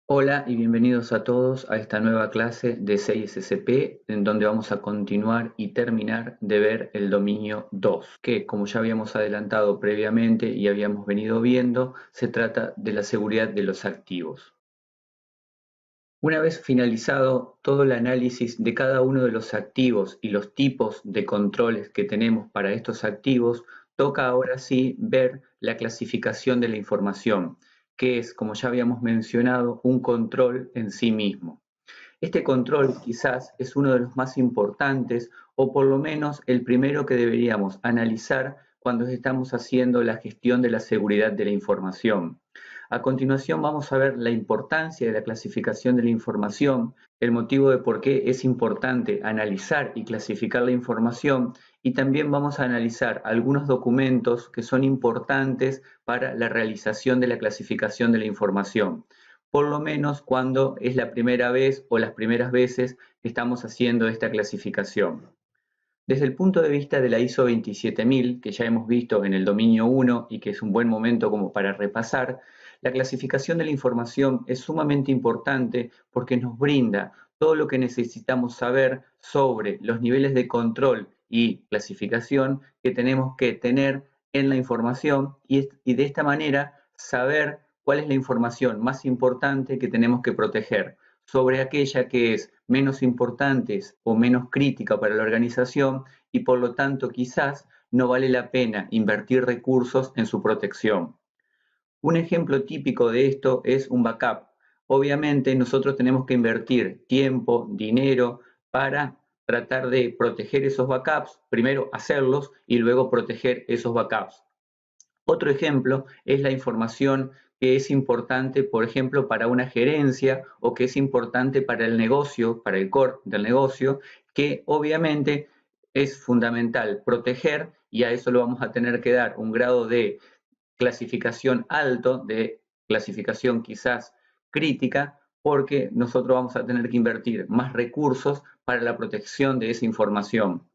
Hola y bienvenidos a todos a esta nueva clase de 6SCP en donde vamos a continuar y terminar de ver el dominio 2, que como ya habíamos adelantado previamente y habíamos venido viendo, se trata de la seguridad de los activos. Una vez finalizado todo el análisis de cada uno de los activos y los tipos de controles que tenemos para estos activos, toca ahora sí ver la clasificación de la información, que es, como ya habíamos mencionado, un control en sí mismo. Este control quizás es uno de los más importantes o por lo menos el primero que deberíamos analizar cuando estamos haciendo la gestión de la seguridad de la información. A continuación vamos a ver la importancia de la clasificación de la información, el motivo de por qué es importante analizar y clasificar la información y también vamos a analizar algunos documentos que son importantes para la realización de la clasificación de la información, por lo menos cuando es la primera vez o las primeras veces que estamos haciendo esta clasificación. Desde el punto de vista de la ISO 27000, que ya hemos visto en el dominio 1 y que es un buen momento como para repasar, la clasificación de la información es sumamente importante porque nos brinda todo lo que necesitamos saber sobre los niveles de control y clasificación que tenemos que tener en la información y de esta manera saber cuál es la información más importante que tenemos que proteger sobre aquella que es menos importante o menos crítica para la organización y por lo tanto quizás no vale la pena invertir recursos en su protección. Un ejemplo típico de esto es un backup. Obviamente nosotros tenemos que invertir tiempo, dinero para tratar de proteger esos backups, primero hacerlos y luego proteger esos backups. Otro ejemplo es la información que es importante, por ejemplo, para una gerencia o que es importante para el negocio, para el core del negocio, que obviamente es fundamental proteger y a eso lo vamos a tener que dar un grado de clasificación alto, de clasificación quizás crítica, porque nosotros vamos a tener que invertir más recursos para la protección de esa información.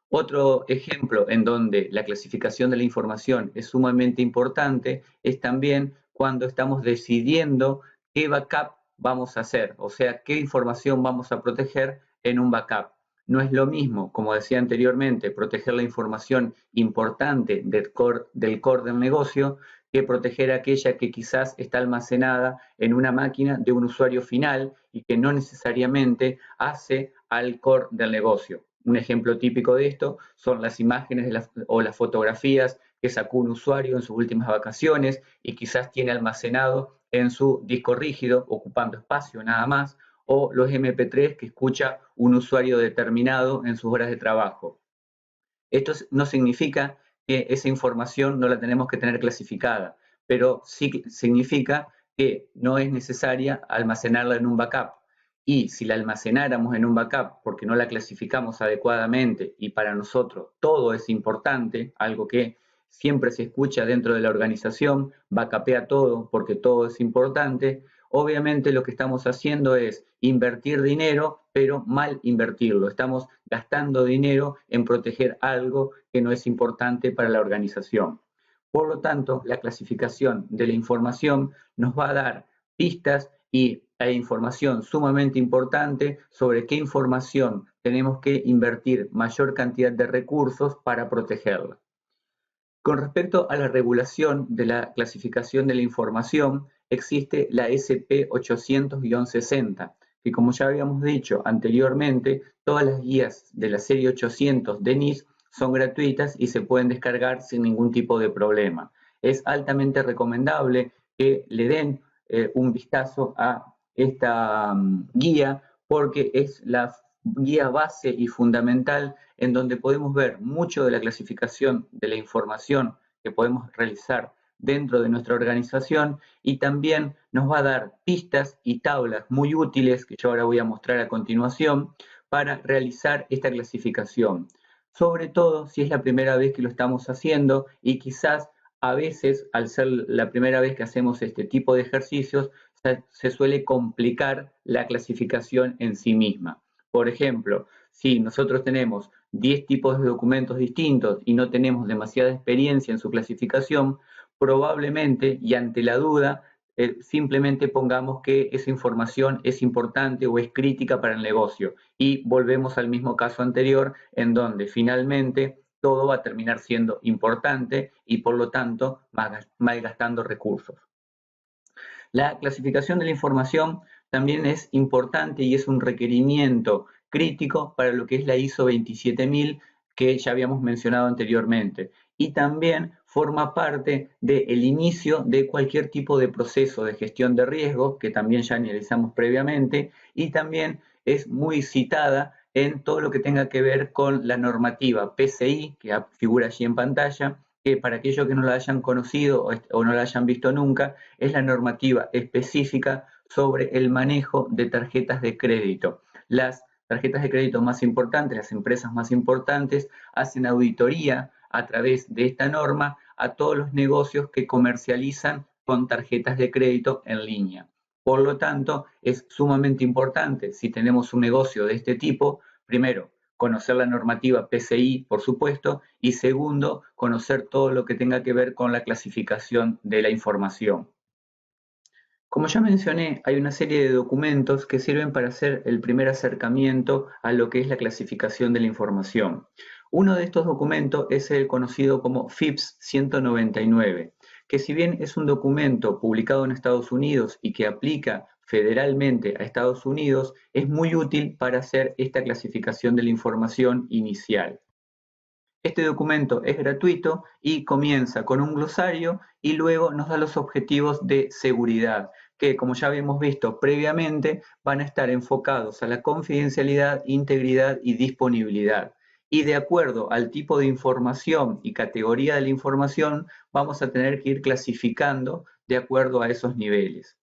Otro ejemplo en donde la clasificación de la información es sumamente importante es también cuando estamos decidiendo qué backup vamos a hacer, o sea, qué información vamos a proteger en un backup. No es lo mismo, como decía anteriormente, proteger la información importante del core del negocio que proteger aquella que quizás está almacenada en una máquina de un usuario final y que no necesariamente hace al core del negocio. Un ejemplo típico de esto son las imágenes o las fotografías que sacó un usuario en sus últimas vacaciones y quizás tiene almacenado en su disco rígido, ocupando espacio nada más, o los MP3 que escucha un usuario determinado en sus horas de trabajo. Esto no significa que esa información no la tenemos que tener clasificada, pero sí significa que no es necesaria almacenarla en un backup. Y si la almacenáramos en un backup porque no la clasificamos adecuadamente y para nosotros todo es importante, algo que siempre se escucha dentro de la organización, backupea todo porque todo es importante, obviamente lo que estamos haciendo es invertir dinero, pero mal invertirlo. Estamos gastando dinero en proteger algo que no es importante para la organización. Por lo tanto, la clasificación de la información nos va a dar pistas e información sumamente importante sobre qué información tenemos que invertir mayor cantidad de recursos para protegerla. Con respecto a la regulación de la clasificación de la información, existe la SP 800-60, que como ya habíamos dicho anteriormente, todas las guías de la serie 800 de NIST son gratuitas y se pueden descargar sin ningún tipo de problema. Es altamente recomendable que le den un vistazo a esta guía porque es la guía base y fundamental en donde podemos ver mucho de la clasificación de la información que podemos realizar dentro de nuestra organización y también nos va a dar pistas y tablas muy útiles que yo ahora voy a mostrar a continuación para realizar esta clasificación. Sobre todo si es la primera vez que lo estamos haciendo y quizás a veces al ser la primera vez que hacemos este tipo de ejercicios se suele complicar la clasificación en sí misma. Por ejemplo, si nosotros tenemos 10 tipos de documentos distintos y no tenemos demasiada experiencia en su clasificación, probablemente y ante la duda simplemente pongamos que esa información es importante o es crítica para el negocio y volvemos al mismo caso anterior en donde finalmente todo va a terminar siendo importante y por lo tanto malgastando recursos. La clasificación de la información también es importante y es un requerimiento crítico para lo que es la ISO 27000 que ya habíamos mencionado anteriormente. Y también forma parte del inicio de cualquier tipo de proceso de gestión de riesgo, que también ya analizamos previamente, y también es muy citada en todo lo que tenga que ver con la normativa PCI, que figura allí en pantalla, que para aquellos que no la hayan conocido o no la hayan visto nunca, es la normativa específica sobre el manejo de tarjetas de crédito. Las tarjetas de crédito más importantes, las empresas más importantes, hacen auditoría a través de esta norma a todos los negocios que comercializan con tarjetas de crédito en línea. Por lo tanto, es sumamente importante, si tenemos un negocio de este tipo, primero, conocer la normativa PCI, por supuesto, y segundo, conocer todo lo que tenga que ver con la clasificación de la información. Como ya mencioné, hay una serie de documentos que sirven para hacer el primer acercamiento a lo que es la clasificación de la información. Uno de estos documentos es el conocido como FIPS 199, que si bien es un documento publicado en Estados Unidos y que aplica federalmente a Estados Unidos, es muy útil para hacer esta clasificación de la información inicial. Este documento es gratuito y comienza con un glosario y luego nos da los objetivos de seguridad, que como ya habíamos visto previamente van a estar enfocados a la confidencialidad, integridad y disponibilidad. Y de acuerdo al tipo de información y categoría de la información, vamos a tener que ir clasificando de acuerdo a esos niveles.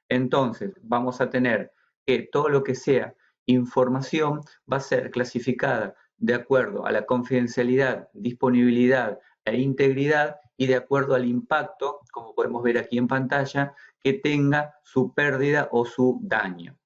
Entonces, vamos a tener que todo lo que sea información va a ser clasificada de acuerdo a la confidencialidad, disponibilidad e integridad y de acuerdo al impacto, como podemos ver aquí en pantalla, que tenga su pérdida o su daño.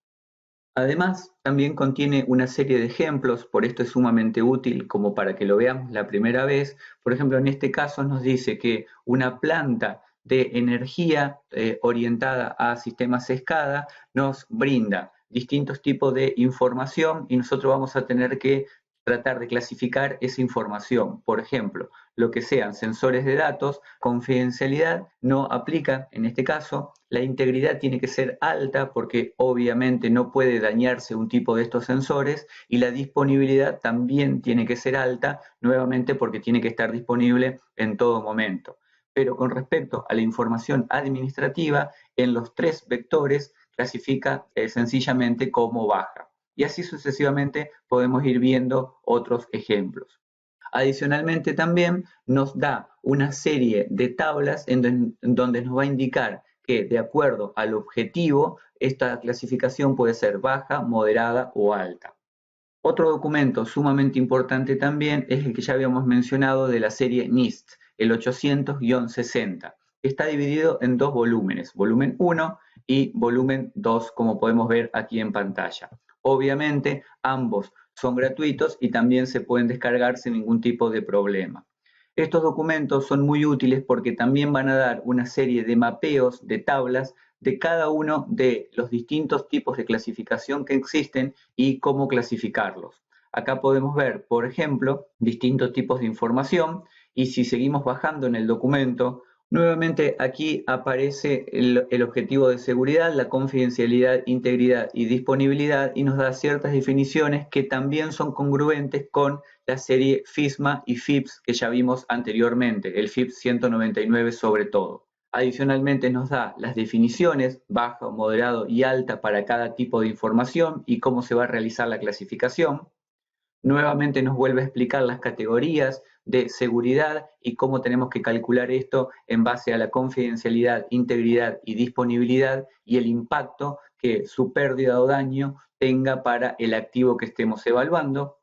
Además, también contiene una serie de ejemplos, por esto es sumamente útil como para que lo veamos la primera vez. Por ejemplo, en este caso nos dice que una planta de energía orientada a sistemas SCADA nos brinda distintos tipos de información y nosotros vamos a tener que tratar de clasificar esa información. Por ejemplo, lo que sean sensores de datos, confidencialidad no aplica en este caso, la integridad tiene que ser alta porque obviamente no puede dañarse un tipo de estos sensores y la disponibilidad también tiene que ser alta, nuevamente porque tiene que estar disponible en todo momento. Pero con respecto a la información administrativa, en los tres vectores clasifica sencillamente como baja. Y así sucesivamente podemos ir viendo otros ejemplos. Adicionalmente también nos da una serie de tablas en donde nos va a indicar que de acuerdo al objetivo, esta clasificación puede ser baja, moderada o alta. Otro documento sumamente importante también es el que ya habíamos mencionado de la serie NIST, el 800-60, que está dividido en dos volúmenes, volumen 1 y volumen 2, como podemos ver aquí en pantalla. Obviamente, ambos son gratuitos y también se pueden descargar sin ningún tipo de problema. Estos documentos son muy útiles porque también van a dar una serie de mapeos, de tablas, de cada uno de los distintos tipos de clasificación que existen y cómo clasificarlos. Acá podemos ver, por ejemplo, distintos tipos de información y si seguimos bajando en el documento, nuevamente aquí aparece el objetivo de seguridad, la confidencialidad, integridad y disponibilidad y nos da ciertas definiciones que también son congruentes con la serie FISMA y FIPS que ya vimos anteriormente, el FIPS 199 sobre todo. Adicionalmente nos da las definiciones, baja, moderado y alta para cada tipo de información y cómo se va a realizar la clasificación. Nuevamente nos vuelve a explicar las categorías de seguridad y cómo tenemos que calcular esto en base a la confidencialidad, integridad y disponibilidad y el impacto que su pérdida o daño tenga para el activo que estemos evaluando.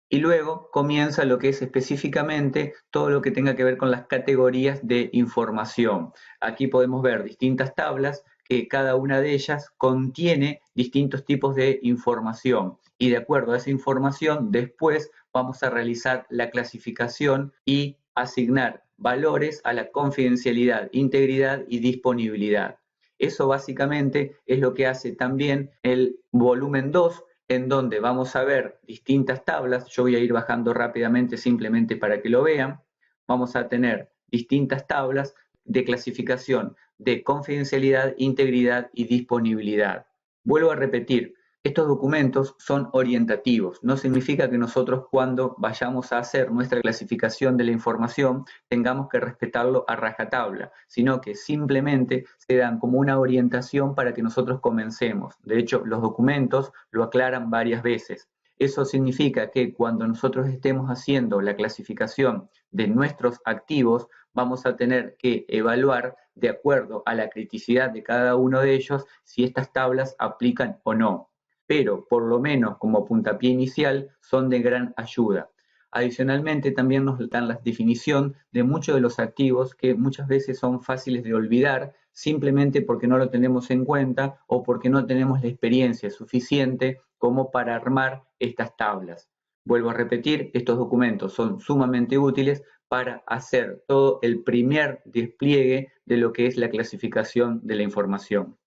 Y luego comienza lo que es específicamente todo lo que tenga que ver con las categorías de información. Aquí podemos ver distintas tablas que cada una de ellas contiene distintos tipos de información y de acuerdo a esa información después vamos a realizar la clasificación y asignar valores a la confidencialidad, integridad y disponibilidad. Eso básicamente es lo que hace también el volumen 2, en donde vamos a ver distintas tablas. Yo voy a ir bajando rápidamente simplemente para que lo vean. Vamos a tener distintas tablas de clasificación de confidencialidad, integridad y disponibilidad. Vuelvo a repetir, estos documentos son orientativos, no significa que nosotros cuando vayamos a hacer nuestra clasificación de la información tengamos que respetarlo a rajatabla, sino que simplemente se dan como una orientación para que nosotros comencemos. De hecho, los documentos lo aclaran varias veces. Eso significa que cuando nosotros estemos haciendo la clasificación de nuestros activos, vamos a tener que evaluar de acuerdo a la criticidad de cada uno de ellos si estas tablas aplican o no, pero por lo menos como puntapié inicial son de gran ayuda. Adicionalmente también nos dan la definición de muchos de los activos que muchas veces son fáciles de olvidar simplemente porque no lo tenemos en cuenta o porque no tenemos la experiencia suficiente como para armar estas tablas. Vuelvo a repetir, estos documentos son sumamente útiles para hacer todo el primer despliegue de lo que es la clasificación de la información.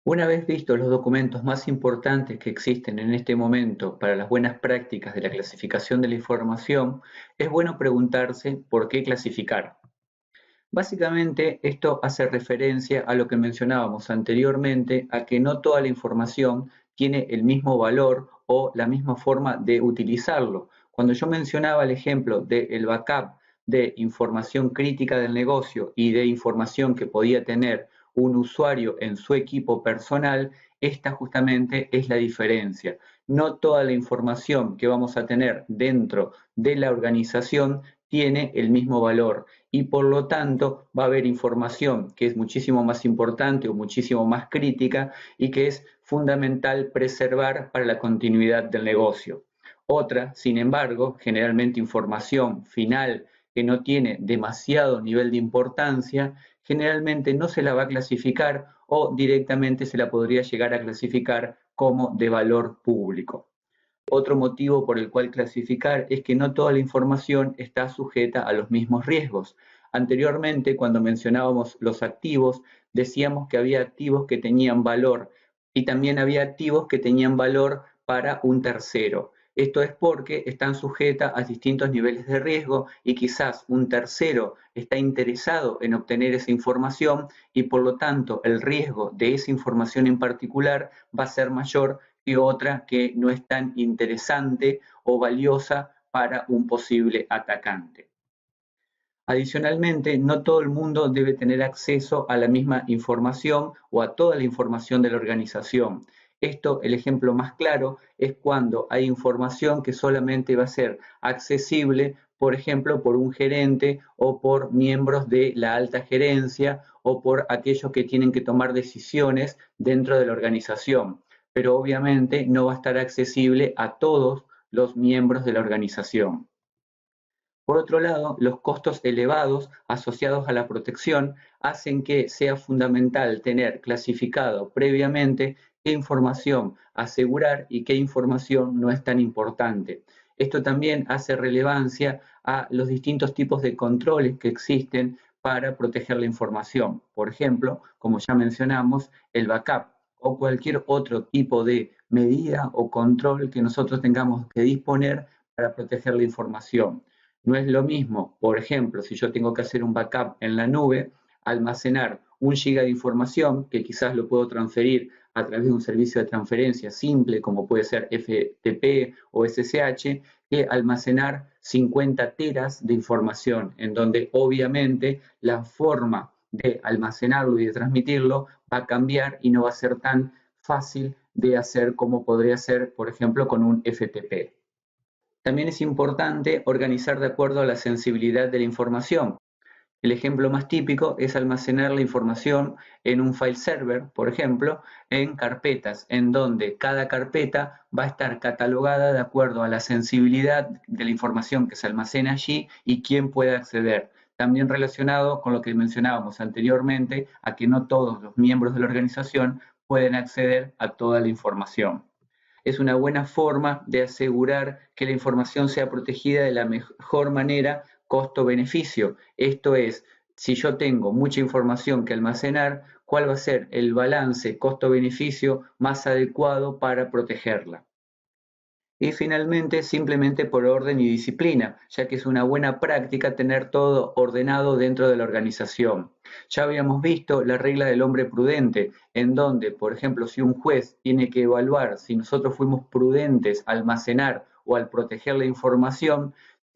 Una vez vistos los documentos más importantes que existen en este momento para las buenas prácticas de la clasificación de la información, es bueno preguntarse por qué clasificar. Básicamente, esto hace referencia a lo que mencionábamos anteriormente, a que no toda la información tiene el mismo valor o la misma forma de utilizarlo. Cuando yo mencionaba el ejemplo del backup de información crítica del negocio y de información que podía tener un usuario en su equipo personal, esta justamente es la diferencia. No toda la información que vamos a tener dentro de la organización tiene el mismo valor y por lo tanto va a haber información que es muchísimo más importante o muchísimo más crítica y que es fundamental preservar para la continuidad del negocio. Otra, sin embargo, generalmente información final que no tiene demasiado nivel de importancia, generalmente no se la va a clasificar o directamente se la podría llegar a clasificar como de valor público. Otro motivo por el cual clasificar es que no toda la información está sujeta a los mismos riesgos. Anteriormente, cuando mencionábamos los activos, decíamos que había activos que tenían valor y también había activos que tenían valor para un tercero. Esto es porque están sujetas a distintos niveles de riesgo y quizás un tercero está interesado en obtener esa información y por lo tanto el riesgo de esa información en particular va a ser mayor que otra que no es tan interesante o valiosa para un posible atacante. Adicionalmente, no todo el mundo debe tener acceso a la misma información o a toda la información de la organización. Esto, el ejemplo más claro, es cuando hay información que solamente va a ser accesible, por ejemplo, por un gerente o por miembros de la alta gerencia o por aquellos que tienen que tomar decisiones dentro de la organización, pero obviamente no va a estar accesible a todos los miembros de la organización. Por otro lado, los costos elevados asociados a la protección hacen que sea fundamental tener clasificado previamente qué información asegurar y qué información no es tan importante. Esto también hace relevancia a los distintos tipos de controles que existen para proteger la información. Por ejemplo, como ya mencionamos, el backup o cualquier otro tipo de medida o control que nosotros tengamos que disponer para proteger la información. No es lo mismo, por ejemplo, si yo tengo que hacer un backup en la nube, almacenar 1 GB de información que quizás lo puedo transferir a través de un servicio de transferencia simple como puede ser FTP o SSH, que almacenar 50 teras de información, en donde obviamente la forma de almacenarlo y de transmitirlo va a cambiar y no va a ser tan fácil de hacer como podría ser, por ejemplo, con un FTP. También es importante organizar de acuerdo a la sensibilidad de la información. El ejemplo más típico es almacenar la información en un file server, por ejemplo, en carpetas, en donde cada carpeta va a estar catalogada de acuerdo a la sensibilidad de la información que se almacena allí y quién puede acceder. También relacionado con lo que mencionábamos anteriormente, a que no todos los miembros de la organización pueden acceder a toda la información. Es una buena forma de asegurar que la información sea protegida de la mejor manera costo-beneficio. Esto es, si yo tengo mucha información que almacenar, cuál va a ser el balance costo-beneficio más adecuado para protegerla. Y finalmente, simplemente por orden y disciplina, ya que es una buena práctica tener todo ordenado dentro de la organización. Ya habíamos visto la regla del hombre prudente, en donde, por ejemplo, si un juez tiene que evaluar si nosotros fuimos prudentes al almacenar o al proteger la información,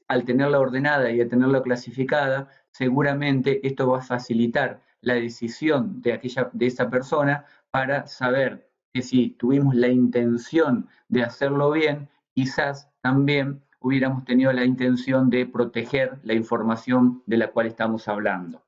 al tenerla ordenada y al tenerla clasificada, seguramente esto va a facilitar la decisión de esa persona para saber que si tuvimos la intención de hacerlo bien, quizás también hubiéramos tenido la intención de proteger la información de la cual estamos hablando.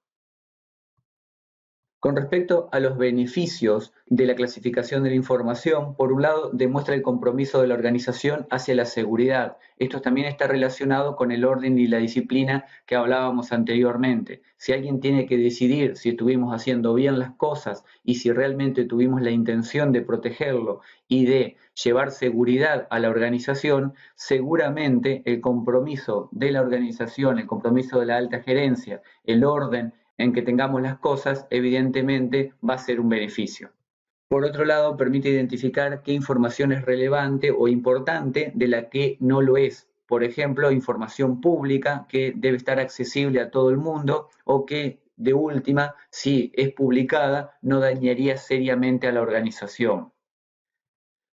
Con respecto a los beneficios de la clasificación de la información, por un lado, demuestra el compromiso de la organización hacia la seguridad. Esto también está relacionado con el orden y la disciplina que hablábamos anteriormente. Si alguien tiene que decidir si estuvimos haciendo bien las cosas y si realmente tuvimos la intención de protegerlo y de llevar seguridad a la organización, seguramente el compromiso de la organización, el compromiso de la alta gerencia, el orden en que tengamos las cosas, evidentemente va a ser un beneficio. Por otro lado, permite identificar qué información es relevante o importante de la que no lo es. Por ejemplo, información pública que debe estar accesible a todo el mundo o que, de última, si es publicada, no dañaría seriamente a la organización.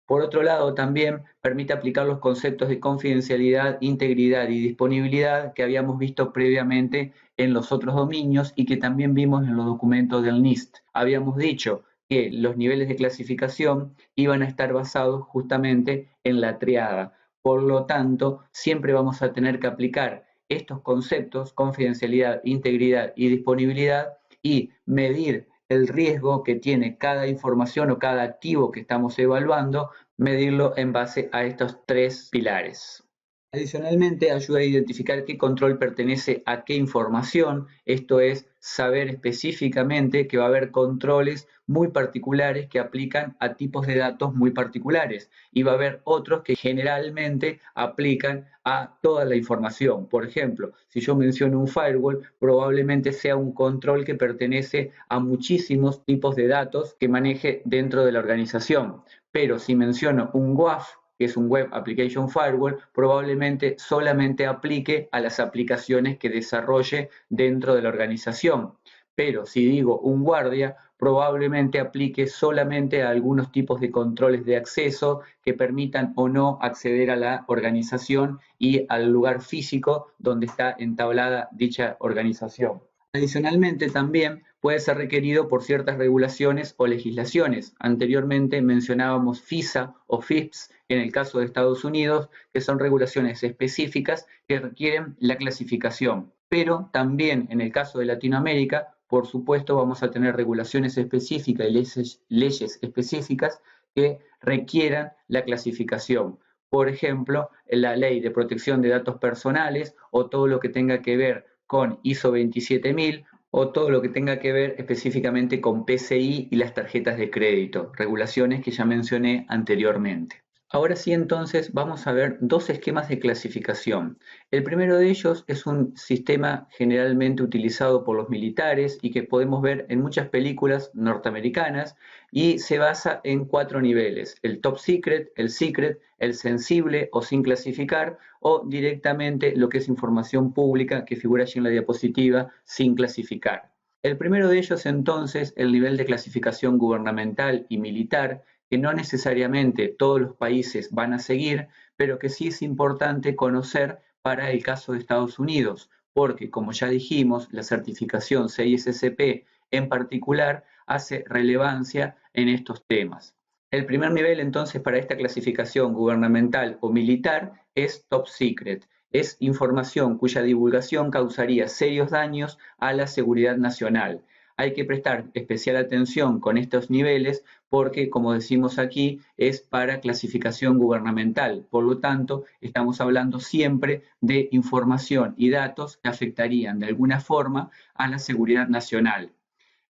Por otro lado, también permite aplicar los conceptos de confidencialidad, integridad y disponibilidad que habíamos visto previamente en los otros dominios y que también vimos en los documentos del NIST. Habíamos dicho que los niveles de clasificación iban a estar basados justamente en la triada. Por lo tanto, siempre vamos a tener que aplicar estos conceptos, confidencialidad, integridad y disponibilidad, y medir el riesgo que tiene cada información o cada activo que estamos evaluando, medirlo en base a estos tres pilares. Adicionalmente, ayuda a identificar qué control pertenece a qué información, esto es, saber específicamente que va a haber controles muy particulares que aplican a tipos de datos muy particulares y va a haber otros que generalmente aplican a toda la información. Por ejemplo, si yo menciono un firewall, probablemente sea un control que pertenece a muchísimos tipos de datos que maneje dentro de la organización. Pero si menciono un WAF, que es un Web Application Firewall, probablemente solamente aplique a las aplicaciones que desarrolle dentro de la organización. Pero si digo un guardia, probablemente aplique solamente a algunos tipos de controles de acceso que permitan o no acceder a la organización y al lugar físico donde está entablada dicha organización. Adicionalmente, también puede ser requerido por ciertas regulaciones o legislaciones. Anteriormente mencionábamos FISA o FIPS en el caso de Estados Unidos, que son regulaciones específicas que requieren la clasificación. Pero también en el caso de Latinoamérica, por supuesto, vamos a tener regulaciones específicas y leyes específicas que requieran la clasificación. Por ejemplo, la Ley de Protección de Datos Personales o todo lo que tenga que ver con ISO 27000 o todo lo que tenga que ver específicamente con PCI y las tarjetas de crédito, regulaciones que ya mencioné anteriormente. Ahora sí, entonces, vamos a ver dos esquemas de clasificación. El primero de ellos es un sistema generalmente utilizado por los militares y que podemos ver en muchas películas norteamericanas y se basa en 4 niveles: el top secret, el sensible o sin clasificar, o directamente lo que es información pública que figura allí en la diapositiva, sin clasificar. El primero de ellos, entonces, el nivel de clasificación gubernamental y militar, que no necesariamente todos los países van a seguir, pero que sí es importante conocer para el caso de Estados Unidos, porque, como ya dijimos, la certificación CISSP en particular hace relevancia en estos temas. El primer nivel, entonces, para esta clasificación gubernamental o militar es Top Secret. Es información cuya divulgación causaría serios daños a la seguridad nacional. Hay que prestar especial atención con estos niveles porque, como decimos aquí, es para clasificación gubernamental. Por lo tanto, estamos hablando siempre de información y datos que afectarían de alguna forma a la seguridad nacional.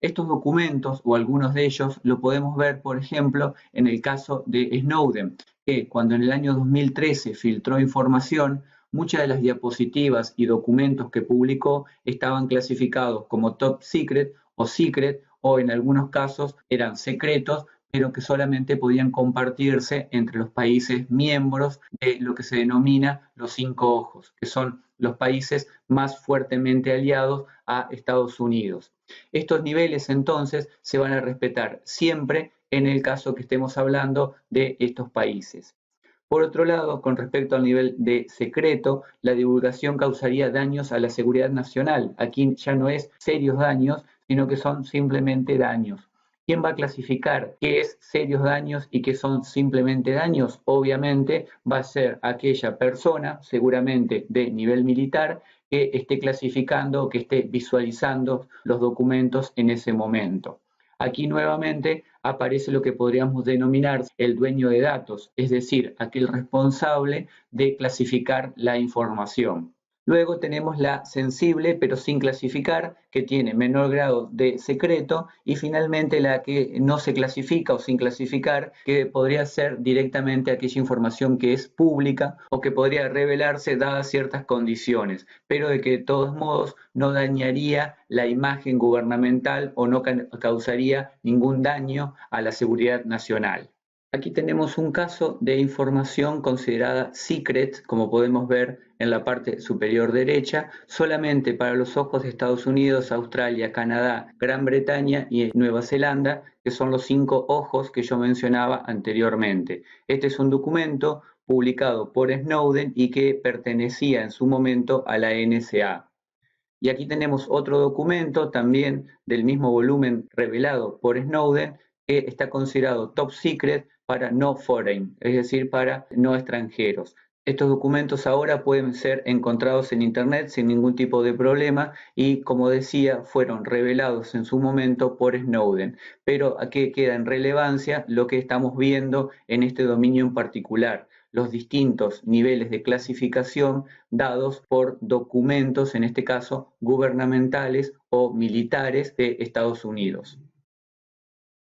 Estos documentos, o algunos de ellos, lo podemos ver, por ejemplo, en el caso de Snowden, que cuando en el año 2013 filtró información, muchas de las diapositivas y documentos que publicó estaban clasificados como top secret o en algunos casos eran secretos, pero que solamente podían compartirse entre los países miembros de lo que se denomina los 5 ojos, que son los países más fuertemente aliados a Estados Unidos. Estos niveles entonces se van a respetar siempre en el caso que estemos hablando de estos países. Por otro lado, con respecto al nivel de secreto, la divulgación causaría daños a la seguridad nacional. Aquí ya no es serios daños, sino que son simplemente daños. ¿Quién va a clasificar qué es serios daños y qué son simplemente daños? Obviamente va a ser aquella persona, seguramente de nivel militar, que esté clasificando, que esté visualizando los documentos en ese momento. Aquí nuevamente aparece lo que podríamos denominar el dueño de datos, es decir, aquel responsable de clasificar la información. Luego tenemos la sensible pero sin clasificar, que tiene menor grado de secreto, y finalmente la que no se clasifica o sin clasificar, que podría ser directamente aquella información que es pública o que podría revelarse dadas ciertas condiciones, pero de que de todos modos no dañaría la imagen gubernamental o no causaría ningún daño a la seguridad nacional. Aquí tenemos un caso de información considerada secret, como podemos ver en la parte superior derecha, solamente para los ojos de Estados Unidos, Australia, Canadá, Gran Bretaña y Nueva Zelanda, que son los 5 ojos que yo mencionaba anteriormente. Este es un documento publicado por Snowden y que pertenecía en su momento a la NSA. Y aquí tenemos otro documento también del mismo volumen revelado por Snowden, que está considerado top secret para no foreign, es decir, para no extranjeros. Estos documentos ahora pueden ser encontrados en Internet sin ningún tipo de problema y, como decía, fueron revelados en su momento por Snowden. Pero aquí queda en relevancia lo que estamos viendo en este dominio en particular, los distintos niveles de clasificación dados por documentos, en este caso gubernamentales o militares de Estados Unidos.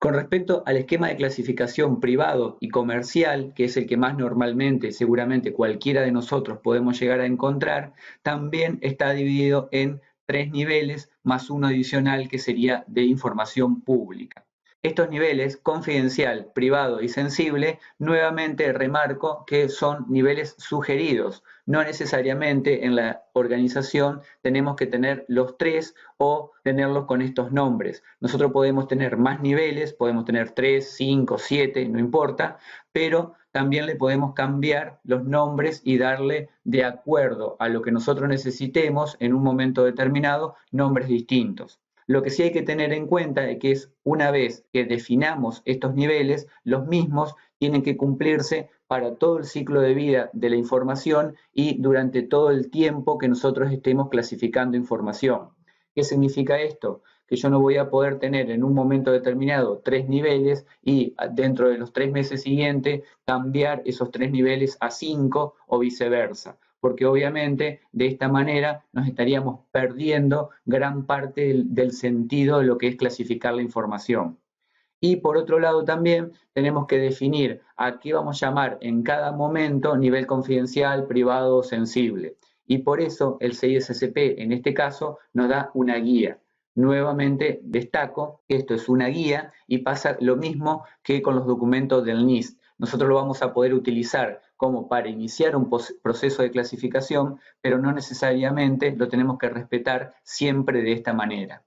Con respecto al esquema de clasificación privado y comercial, que es el que más normalmente, seguramente cualquiera de nosotros podemos llegar a encontrar, también está dividido en 3 niveles más uno adicional que sería de información pública. Estos niveles, confidencial, privado y sensible, nuevamente remarco que son niveles sugeridos. No necesariamente en la organización tenemos que tener los 3 o tenerlos con estos nombres. Nosotros podemos tener más niveles, podemos tener 3, 5, 7, no importa, pero también le podemos cambiar los nombres y darle, de acuerdo a lo que nosotros necesitemos en un momento determinado, nombres distintos. Lo que sí hay que tener en cuenta es que una vez que definamos estos niveles, los mismos tienen que cumplirse para todo el ciclo de vida de la información y durante todo el tiempo que nosotros estemos clasificando información. ¿Qué significa esto? Que yo no voy a poder tener en un momento determinado 3 niveles y dentro de los 3 meses siguientes cambiar esos 3 niveles a 5 o viceversa, porque obviamente de esta manera nos estaríamos perdiendo gran parte del sentido de lo que es clasificar la información. Y por otro lado también tenemos que definir a qué vamos a llamar en cada momento nivel confidencial, privado o sensible. Y por eso el CISSP en este caso nos da una guía. Nuevamente destaco que esto es una guía y pasa lo mismo que con los documentos del NIST. Nosotros lo vamos a poder utilizar como para iniciar un proceso de clasificación, pero no necesariamente lo tenemos que respetar siempre de esta manera.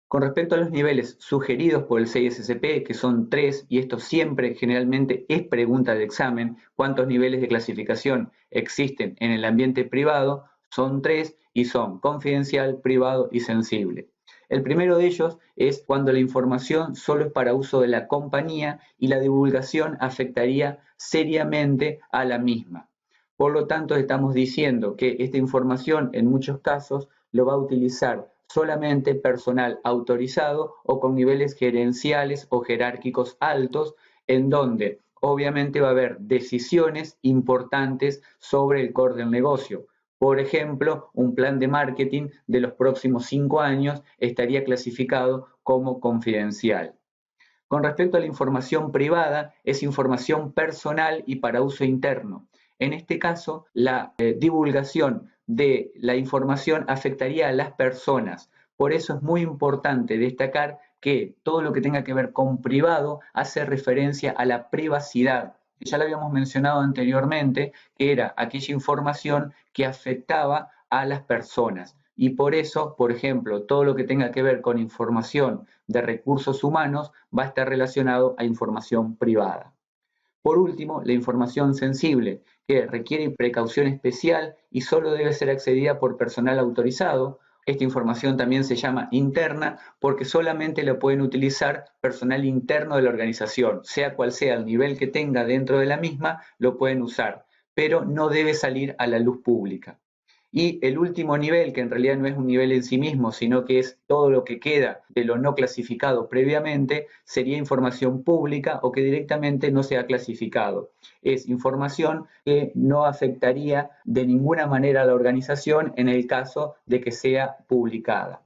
Con respecto a los niveles sugeridos por el CISSP, que son 3, y esto siempre generalmente es pregunta de examen, ¿cuántos niveles de clasificación existen en el ambiente privado? Son 3 y son confidencial, privado y sensible. El primero de ellos es cuando la información solo es para uso de la compañía y la divulgación afectaría seriamente a la misma. Por lo tanto, estamos diciendo que esta información en muchos casos lo va a utilizar solamente personal autorizado o con niveles gerenciales o jerárquicos altos, en donde obviamente va a haber decisiones importantes sobre el core del negocio. Por ejemplo, un plan de marketing de los próximos 5 años estaría clasificado como confidencial. Con respecto a la información privada, es información personal y para uso interno. En este caso, la divulgación de la información afectaría a las personas. Por eso es muy importante destacar que todo lo que tenga que ver con privado hace referencia a la privacidad. Ya lo habíamos mencionado anteriormente, que era aquella información que afectaba a las personas. Y por eso, por ejemplo, todo lo que tenga que ver con información de recursos humanos va a estar relacionado a información privada. Por último, la información sensible, que requiere precaución especial y solo debe ser accedida por personal autorizado. Esta información también se llama interna porque solamente la pueden utilizar personal interno de la organización, sea cual sea el nivel que tenga dentro de la misma, lo pueden usar, pero no debe salir a la luz pública. Y el último nivel, que en realidad no es un nivel en sí mismo, sino que es todo lo que queda de lo no clasificado previamente, sería información pública o que directamente no se ha clasificado. Es información que no afectaría de ninguna manera a la organización en el caso de que sea publicada.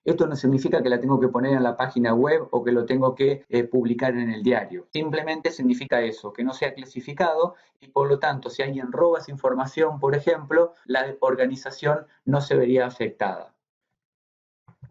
Esto no significa que la tengo que poner en la página web o que lo tengo que publicar en el diario. Simplemente significa eso, que no sea clasificado y por lo tanto si alguien roba esa información, por ejemplo, la organización no se vería afectada.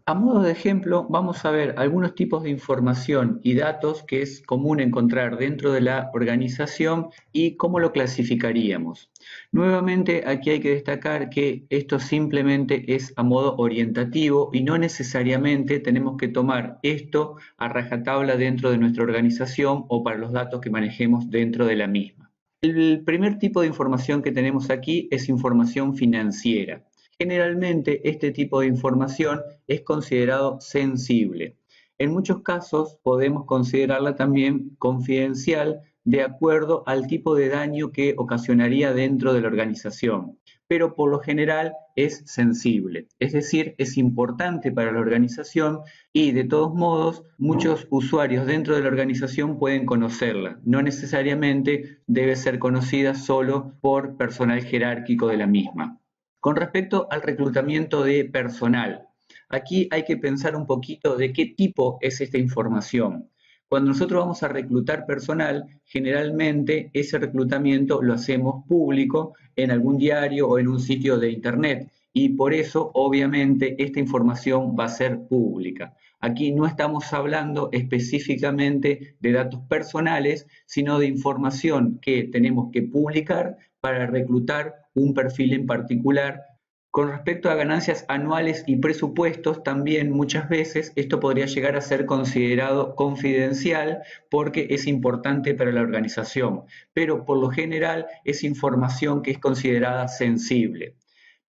A modo de ejemplo, vamos a ver algunos tipos de información y datos que es común encontrar dentro de la organización y cómo lo clasificaríamos. Nuevamente, aquí hay que destacar que esto simplemente es a modo orientativo y no necesariamente tenemos que tomar esto a rajatabla dentro de nuestra organización o para los datos que manejemos dentro de la misma. El primer tipo de información que tenemos aquí es información financiera. Generalmente este tipo de información es considerado sensible. En muchos casos podemos considerarla también confidencial de acuerdo al tipo de daño que ocasionaría dentro de la organización, pero por lo general es sensible, es decir, es importante para la organización y de todos modos muchos usuarios dentro de la organización pueden conocerla, no necesariamente debe ser conocida solo por personal jerárquico de la misma. Con respecto al reclutamiento de personal, aquí hay que pensar un poquito de qué tipo es esta información. Cuando nosotros vamos a reclutar personal, generalmente ese reclutamiento lo hacemos público en algún diario o en un sitio de internet y por eso obviamente esta información va a ser pública. Aquí no estamos hablando específicamente de datos personales, sino de información que tenemos que publicar para reclutar un perfil en particular. Con respecto a ganancias anuales y presupuestos, también muchas veces esto podría llegar a ser considerado confidencial porque es importante para la organización, pero por lo general es información que es considerada sensible.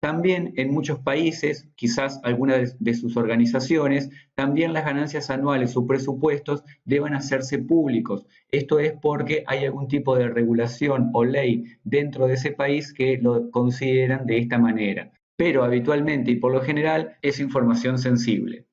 También en muchos países, quizás algunas de sus organizaciones, también las ganancias anuales o presupuestos deben hacerse públicos. Esto es porque hay algún tipo de regulación o ley dentro de ese país que lo consideran de esta manera. Pero habitualmente y por lo general es información sensible.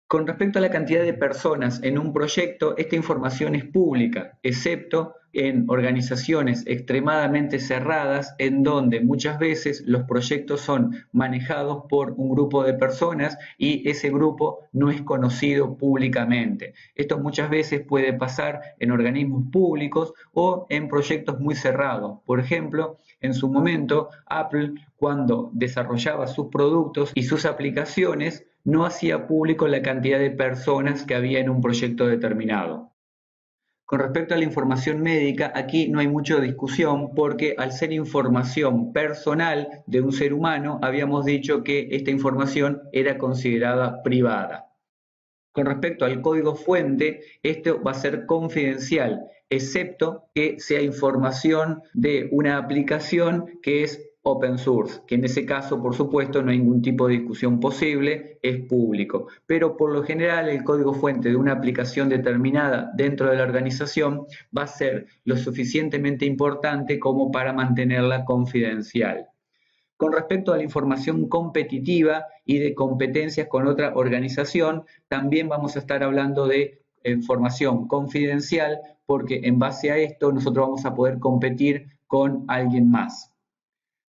Con respecto a la cantidad de personas en un proyecto, esta información es pública, excepto en organizaciones extremadamente cerradas en donde muchas veces los proyectos son manejados por un grupo de personas y ese grupo no es conocido públicamente. Esto muchas veces puede pasar en organismos públicos o en proyectos muy cerrados. Por ejemplo, en su momento, Apple, cuando desarrollaba sus productos y sus aplicaciones, no hacía público la cantidad de personas que había en un proyecto determinado. Con respecto a la información médica, aquí no hay mucha discusión porque al ser información personal de un ser humano, habíamos dicho que esta información era considerada privada. Con respecto al código fuente, esto va a ser confidencial, excepto que sea información de una aplicación que es open source, que en ese caso, por supuesto, no hay ningún tipo de discusión posible, es público. Pero por lo general, el código fuente de una aplicación determinada dentro de la organización va a ser lo suficientemente importante como para mantenerla confidencial. Con respecto a la información competitiva y de competencias con otra organización, también vamos a estar hablando de información confidencial porque en base a esto nosotros vamos a poder competir con alguien más.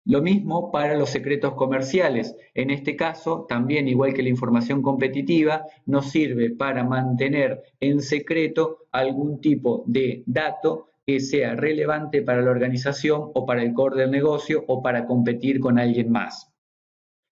Lo mismo para los secretos comerciales. En este caso, también igual que la información competitiva, nos sirve para mantener en secreto algún tipo de dato que sea relevante para la organización o para el core del negocio o para competir con alguien más.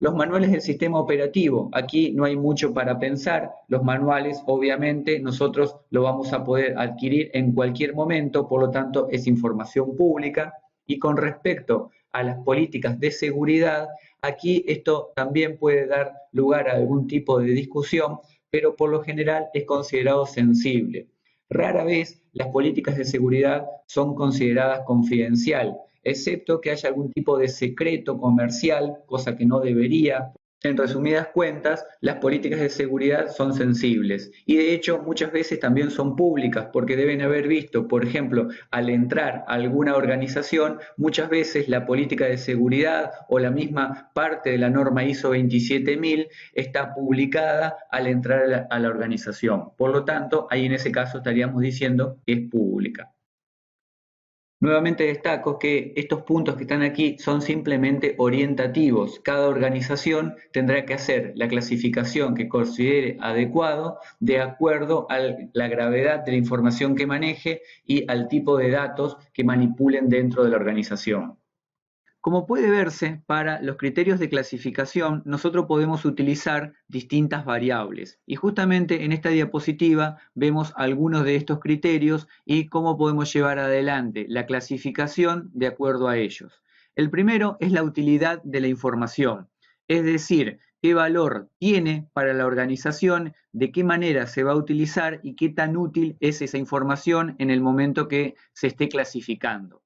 Los manuales del sistema operativo, aquí no hay mucho para pensar, los manuales obviamente nosotros lo vamos a poder adquirir en cualquier momento, por lo tanto es información pública. Y con respecto a las políticas de seguridad, aquí esto también puede dar lugar a algún tipo de discusión, pero por lo general es considerado sensible. Rara vez las políticas de seguridad son consideradas confidencial, excepto que haya algún tipo de secreto comercial, cosa que no debería. En resumidas cuentas, las políticas de seguridad son sensibles y de hecho muchas veces también son públicas porque deben haber visto, por ejemplo, al entrar a alguna organización, muchas veces la política de seguridad o la misma parte de la norma ISO 27000 está publicada al entrar a la organización. Por lo tanto, ahí en ese caso estaríamos diciendo que es pública. Nuevamente destaco que estos puntos que están aquí son simplemente orientativos. Cada organización tendrá que hacer la clasificación que considere adecuado de acuerdo a la gravedad de la información que maneje y al tipo de datos que manipulen dentro de la organización. Como puede verse, para los criterios de clasificación nosotros podemos utilizar distintas variables y justamente en esta diapositiva vemos algunos de estos criterios y cómo podemos llevar adelante la clasificación de acuerdo a ellos. El primero es la utilidad de la información, es decir, qué valor tiene para la organización, de qué manera se va a utilizar y qué tan útil es esa información en el momento que se esté clasificando.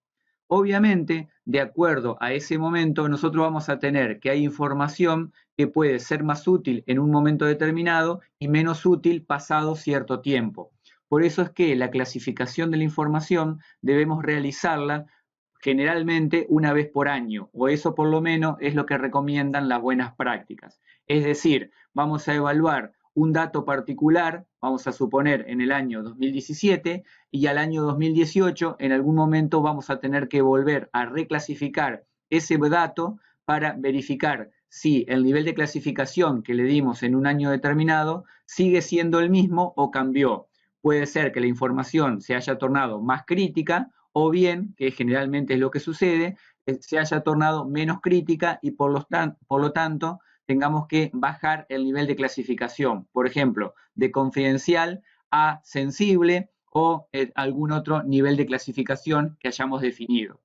Obviamente, de acuerdo a ese momento, nosotros vamos a tener que hay información que puede ser más útil en un momento determinado y menos útil pasado cierto tiempo. Por eso es que la clasificación de la información debemos realizarla generalmente una vez por año, o eso por lo menos es lo que recomiendan las buenas prácticas. Es decir, vamos a evaluar un dato particular, vamos a suponer en el año 2017, y al año 2018 en algún momento vamos a tener que volver a reclasificar ese dato para verificar si el nivel de clasificación que le dimos en un año determinado sigue siendo el mismo o cambió. Puede ser que la información se haya tornado más crítica o bien, que generalmente es lo que sucede, se haya tornado menos crítica y por lo tanto tengamos que bajar el nivel de clasificación, por ejemplo, de confidencial a sensible o algún otro nivel de clasificación que hayamos definido.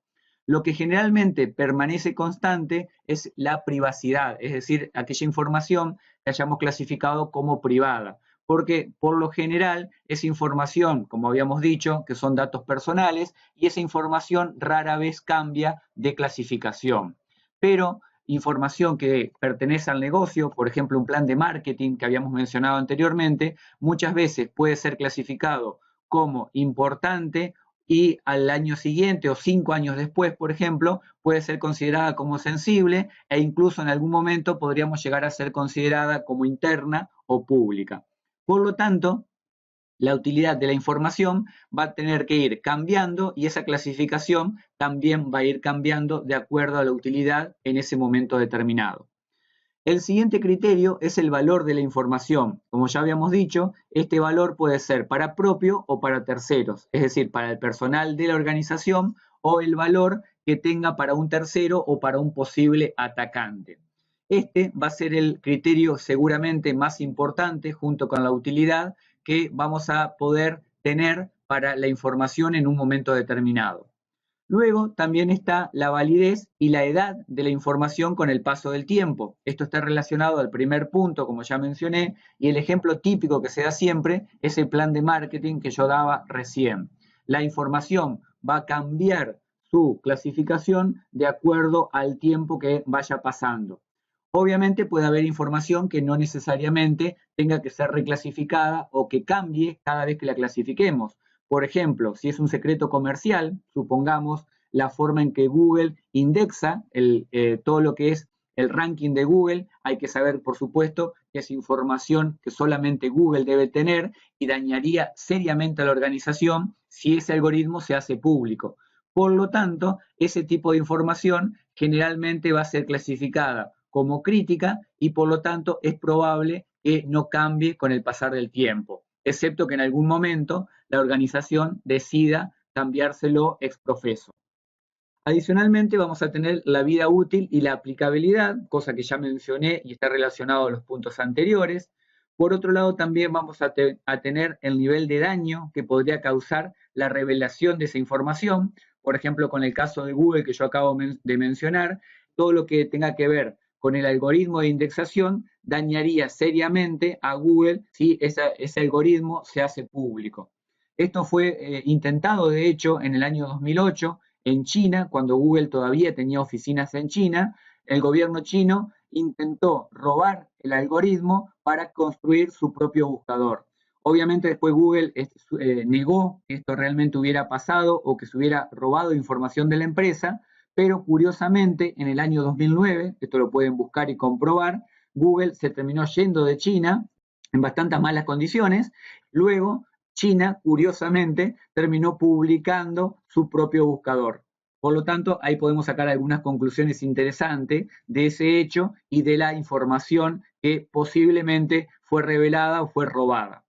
Lo que generalmente permanece constante es la privacidad, es decir, aquella información que hayamos clasificado como privada, porque por lo general esa información, como habíamos dicho, que son datos personales, y esa información rara vez cambia de clasificación. Pero información que pertenece al negocio, por ejemplo, un plan de marketing que habíamos mencionado anteriormente, muchas veces puede ser clasificado como importante y al año siguiente o 5 años después, por ejemplo, puede ser considerada como sensible e incluso en algún momento podríamos llegar a ser considerada como interna o pública. Por lo tanto, la utilidad de la información va a tener que ir cambiando y esa clasificación también va a ir cambiando de acuerdo a la utilidad en ese momento determinado. El siguiente criterio es el valor de la información. Como ya habíamos dicho, este valor puede ser para propio o para terceros, es decir, para el personal de la organización o el valor que tenga para un tercero o para un posible atacante. Este va a ser el criterio seguramente más importante junto con la utilidad que vamos a poder tener para la información en un momento determinado. Luego también está la validez y la edad de la información con el paso del tiempo. Esto está relacionado al primer punto, como ya mencioné, y el ejemplo típico que se da siempre es el plan de marketing que yo daba recién. La información va a cambiar su clasificación de acuerdo al tiempo que vaya pasando. Obviamente puede haber información que no necesariamente tenga que ser reclasificada o que cambie cada vez que la clasifiquemos. Por ejemplo, si es un secreto comercial, supongamos la forma en que Google indexa todo lo que es el ranking de Google, hay que saber, por supuesto, que es información que solamente Google debe tener y dañaría seriamente a la organización si ese algoritmo se hace público. Por lo tanto, ese tipo de información generalmente va a ser clasificada como crítica y por lo tanto es probable que no cambie con el pasar del tiempo, excepto que en algún momento la organización decida cambiárselo ex profeso. Adicionalmente, vamos a tener la vida útil y la aplicabilidad, cosa que ya mencioné y está relacionado a los puntos anteriores. Por otro lado, también vamos a tener el nivel de daño que podría causar la revelación de esa información. Por ejemplo, con el caso de Google que yo acabo de mencionar, todo lo que tenga que ver con el algoritmo de indexación dañaría seriamente a Google si ese algoritmo se hace público. Esto fue intentado, de hecho, en el año 2008 en China, cuando Google todavía tenía oficinas en China. El gobierno chino intentó robar el algoritmo para construir su propio buscador. Obviamente después Google negó que esto realmente hubiera pasado o que se hubiera robado información de la empresa, pero curiosamente en el año 2009, esto lo pueden buscar y comprobar, Google se terminó yendo de China en bastante malas condiciones. Luego China, curiosamente, terminó publicando su propio buscador. Por lo tanto, ahí podemos sacar algunas conclusiones interesantes de ese hecho y de la información que posiblemente fue revelada o fue robada.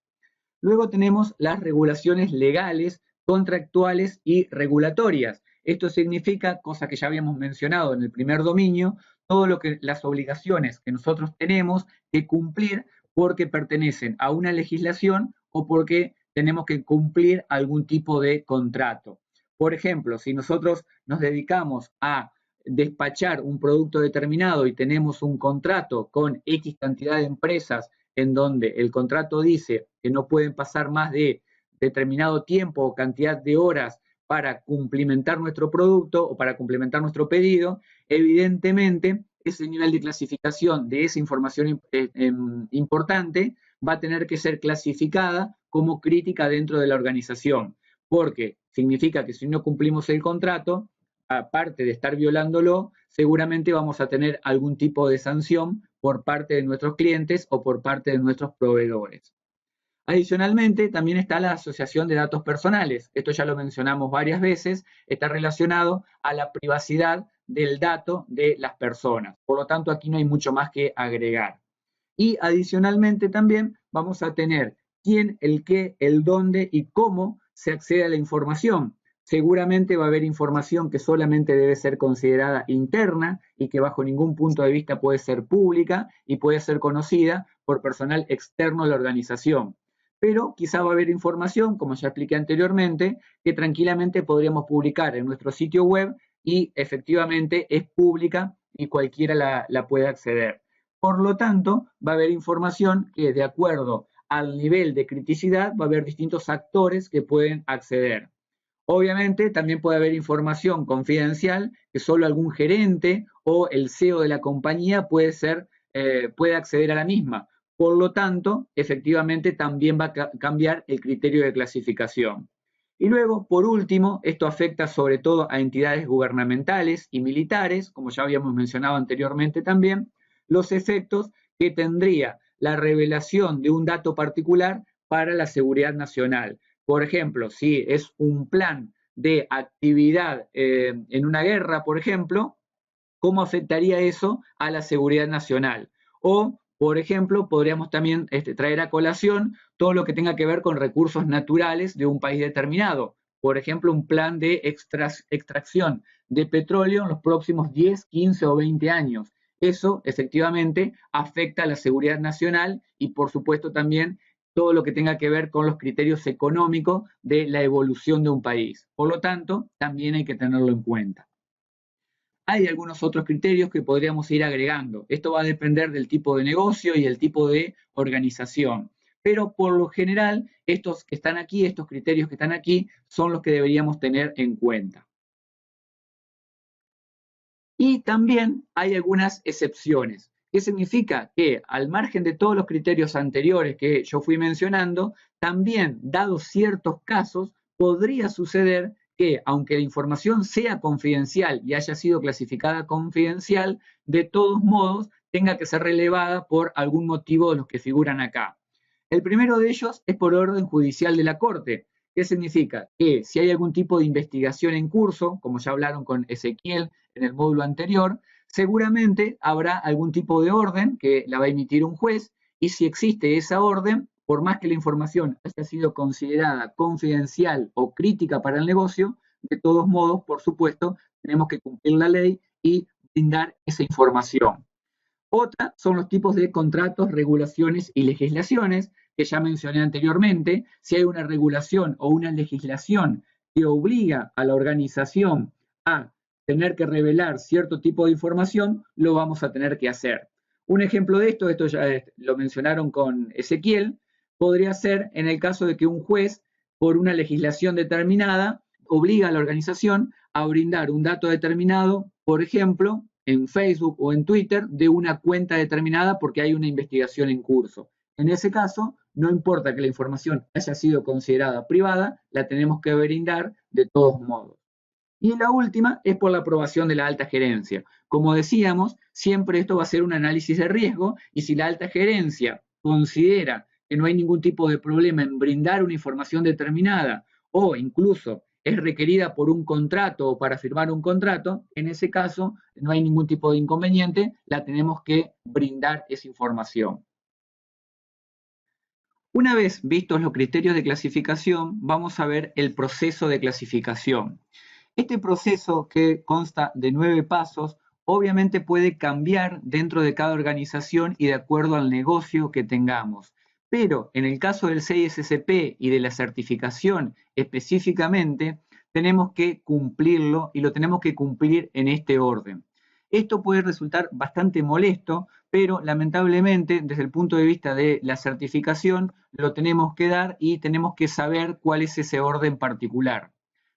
Luego tenemos las regulaciones legales, contractuales y regulatorias. Esto significa, cosa que ya habíamos mencionado en el primer dominio, todo lo que las obligaciones que nosotros tenemos que cumplir porque pertenecen a una legislación o porque tenemos que cumplir algún tipo de contrato. Por ejemplo, si nosotros nos dedicamos a despachar un producto determinado y tenemos un contrato con X cantidad de empresas en donde el contrato dice que no pueden pasar más de determinado tiempo o cantidad de horas para cumplimentar nuestro producto o para cumplimentar nuestro pedido, evidentemente ese nivel de clasificación de esa información importante va a tener que ser clasificada como crítica dentro de la organización, porque significa que si no cumplimos el contrato, aparte de estar violándolo, seguramente vamos a tener algún tipo de sanción por parte de nuestros clientes o por parte de nuestros proveedores. Adicionalmente, también está la asociación de datos personales. Esto ya lo mencionamos varias veces, está relacionado a la privacidad del dato de las personas. Por lo tanto, aquí no hay mucho más que agregar. Y adicionalmente también vamos a tener quién, el qué, el dónde y cómo se accede a la información. Seguramente va a haber información que solamente debe ser considerada interna y que bajo ningún punto de vista puede ser pública y puede ser conocida por personal externo a la organización. Pero quizá va a haber información, como ya expliqué anteriormente, que tranquilamente podríamos publicar en nuestro sitio web y efectivamente es pública y cualquiera la puede acceder. Por lo tanto, va a haber información que de acuerdo al nivel de criticidad va a haber distintos actores que pueden acceder. Obviamente también puede haber información confidencial que solo algún gerente o el CEO de la compañía puede acceder a la misma. Por lo tanto, efectivamente también va a cambiar el criterio de clasificación. Y luego, por último, esto afecta sobre todo a entidades gubernamentales y militares, como ya habíamos mencionado anteriormente también, los efectos que tendría la revelación de un dato particular para la seguridad nacional. Por ejemplo, si es un plan de actividad en una guerra, por ejemplo, ¿cómo afectaría eso a la seguridad nacional? O, por ejemplo, podríamos también traer a colación todo lo que tenga que ver con recursos naturales de un país determinado. Por ejemplo, un plan de extracción de petróleo en los próximos 10, 15 o 20 años. Eso efectivamente afecta a la seguridad nacional y por supuesto también todo lo que tenga que ver con los criterios económicos de la evolución de un país. Por lo tanto, también hay que tenerlo en cuenta. Hay algunos otros criterios que podríamos ir agregando. Esto va a depender del tipo de negocio y el tipo de organización. Pero por lo general, estos que están aquí, estos criterios que están aquí, son los que deberíamos tener en cuenta. Y también hay algunas excepciones. ¿Qué significa? Que al margen de todos los criterios anteriores que yo fui mencionando, también, dados ciertos casos, podría suceder que, aunque la información sea confidencial y haya sido clasificada confidencial, de todos modos tenga que ser relevada por algún motivo de los que figuran acá. El primero de ellos es por orden judicial de la Corte. ¿Qué significa? Que si hay algún tipo de investigación en curso, como ya hablaron con Ezequiel en el módulo anterior, seguramente habrá algún tipo de orden que la va a emitir un juez y si existe esa orden, por más que la información haya sido considerada confidencial o crítica para el negocio, de todos modos, por supuesto, tenemos que cumplir la ley y brindar esa información. Otra son los tipos de contratos, regulaciones y legislaciones que ya mencioné anteriormente. Si hay una regulación o una legislación que obliga a la organización a tener que revelar cierto tipo de información, lo vamos a tener que hacer. Un ejemplo de esto ya lo mencionaron con Ezequiel, podría ser en el caso de que un juez, por una legislación determinada, obliga a la organización a brindar un dato determinado, por ejemplo, en Facebook o en Twitter, de una cuenta determinada porque hay una investigación en curso. En ese caso, no importa que la información haya sido considerada privada, la tenemos que brindar de todos modos. Y la última es por la aprobación de la alta gerencia. Como decíamos, siempre esto va a ser un análisis de riesgo y si la alta gerencia considera que no hay ningún tipo de problema en brindar una información determinada o incluso es requerida por un contrato o para firmar un contrato, en ese caso no hay ningún tipo de inconveniente, la tenemos que brindar esa información. Una vez vistos los criterios de clasificación, vamos a ver el proceso de clasificación. Este proceso, que consta de 9 pasos, obviamente puede cambiar dentro de cada organización y de acuerdo al negocio que tengamos. Pero en el caso del 6SCP y de la certificación específicamente, tenemos que cumplirlo y lo tenemos que cumplir en este orden. Esto puede resultar bastante molesto, pero lamentablemente desde el punto de vista de la certificación lo tenemos que dar y tenemos que saber cuál es ese orden particular.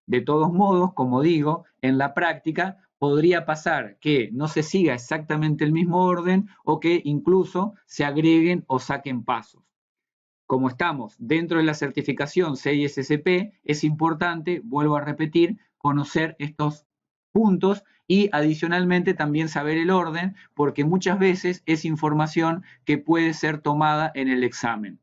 De todos modos, como digo, en la práctica podría pasar que no se siga exactamente el mismo orden o que incluso se agreguen o saquen pasos. Como estamos dentro de la certificación CISSP, es importante, vuelvo a repetir, conocer estos puntos y adicionalmente también saber el orden, porque muchas veces es información que puede ser tomada en el examen.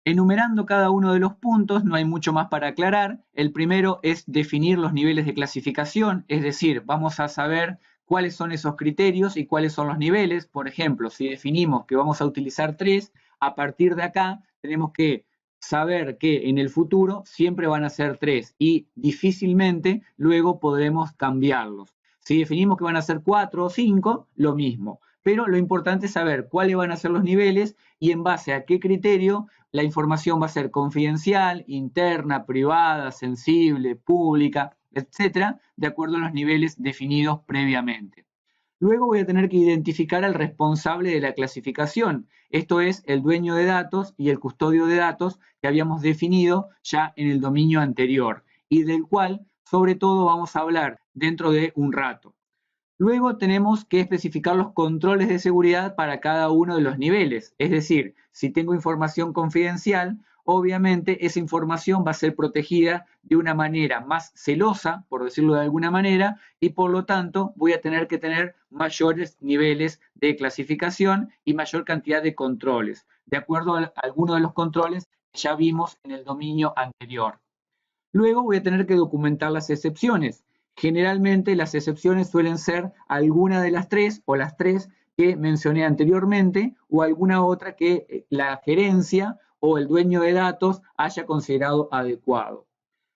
Enumerando cada uno de los puntos, no hay mucho más para aclarar. El primero es definir los niveles de clasificación, es decir, vamos a saber cuáles son esos criterios y cuáles son los niveles. Por ejemplo, si definimos que vamos a utilizar 3, a partir de acá tenemos que saber que en el futuro siempre van a ser 3 y difícilmente luego podremos cambiarlos. Si definimos que van a ser 4 o 5, lo mismo. Pero lo importante es saber cuáles van a ser los niveles y en base a qué criterio la información va a ser confidencial, interna, privada, sensible, pública, etcétera, de acuerdo a los niveles definidos previamente. Luego voy a tener que identificar al responsable de la clasificación. Esto es el dueño de datos y el custodio de datos que habíamos definido ya en el dominio anterior y del cual sobre todo vamos a hablar dentro de un rato. Luego tenemos que especificar los controles de seguridad para cada uno de los niveles. Es decir, si tengo información confidencial, obviamente esa información va a ser protegida de una manera más celosa, por decirlo de alguna manera, y por lo tanto voy a tener que tener mayores niveles de clasificación y mayor cantidad de controles, de acuerdo a algunos de los controles que ya vimos en el dominio anterior. Luego voy a tener que documentar las excepciones. Generalmente las excepciones suelen ser alguna de las 3 o las 3 que mencioné anteriormente o alguna otra que la gerencia o el dueño de datos haya considerado adecuado.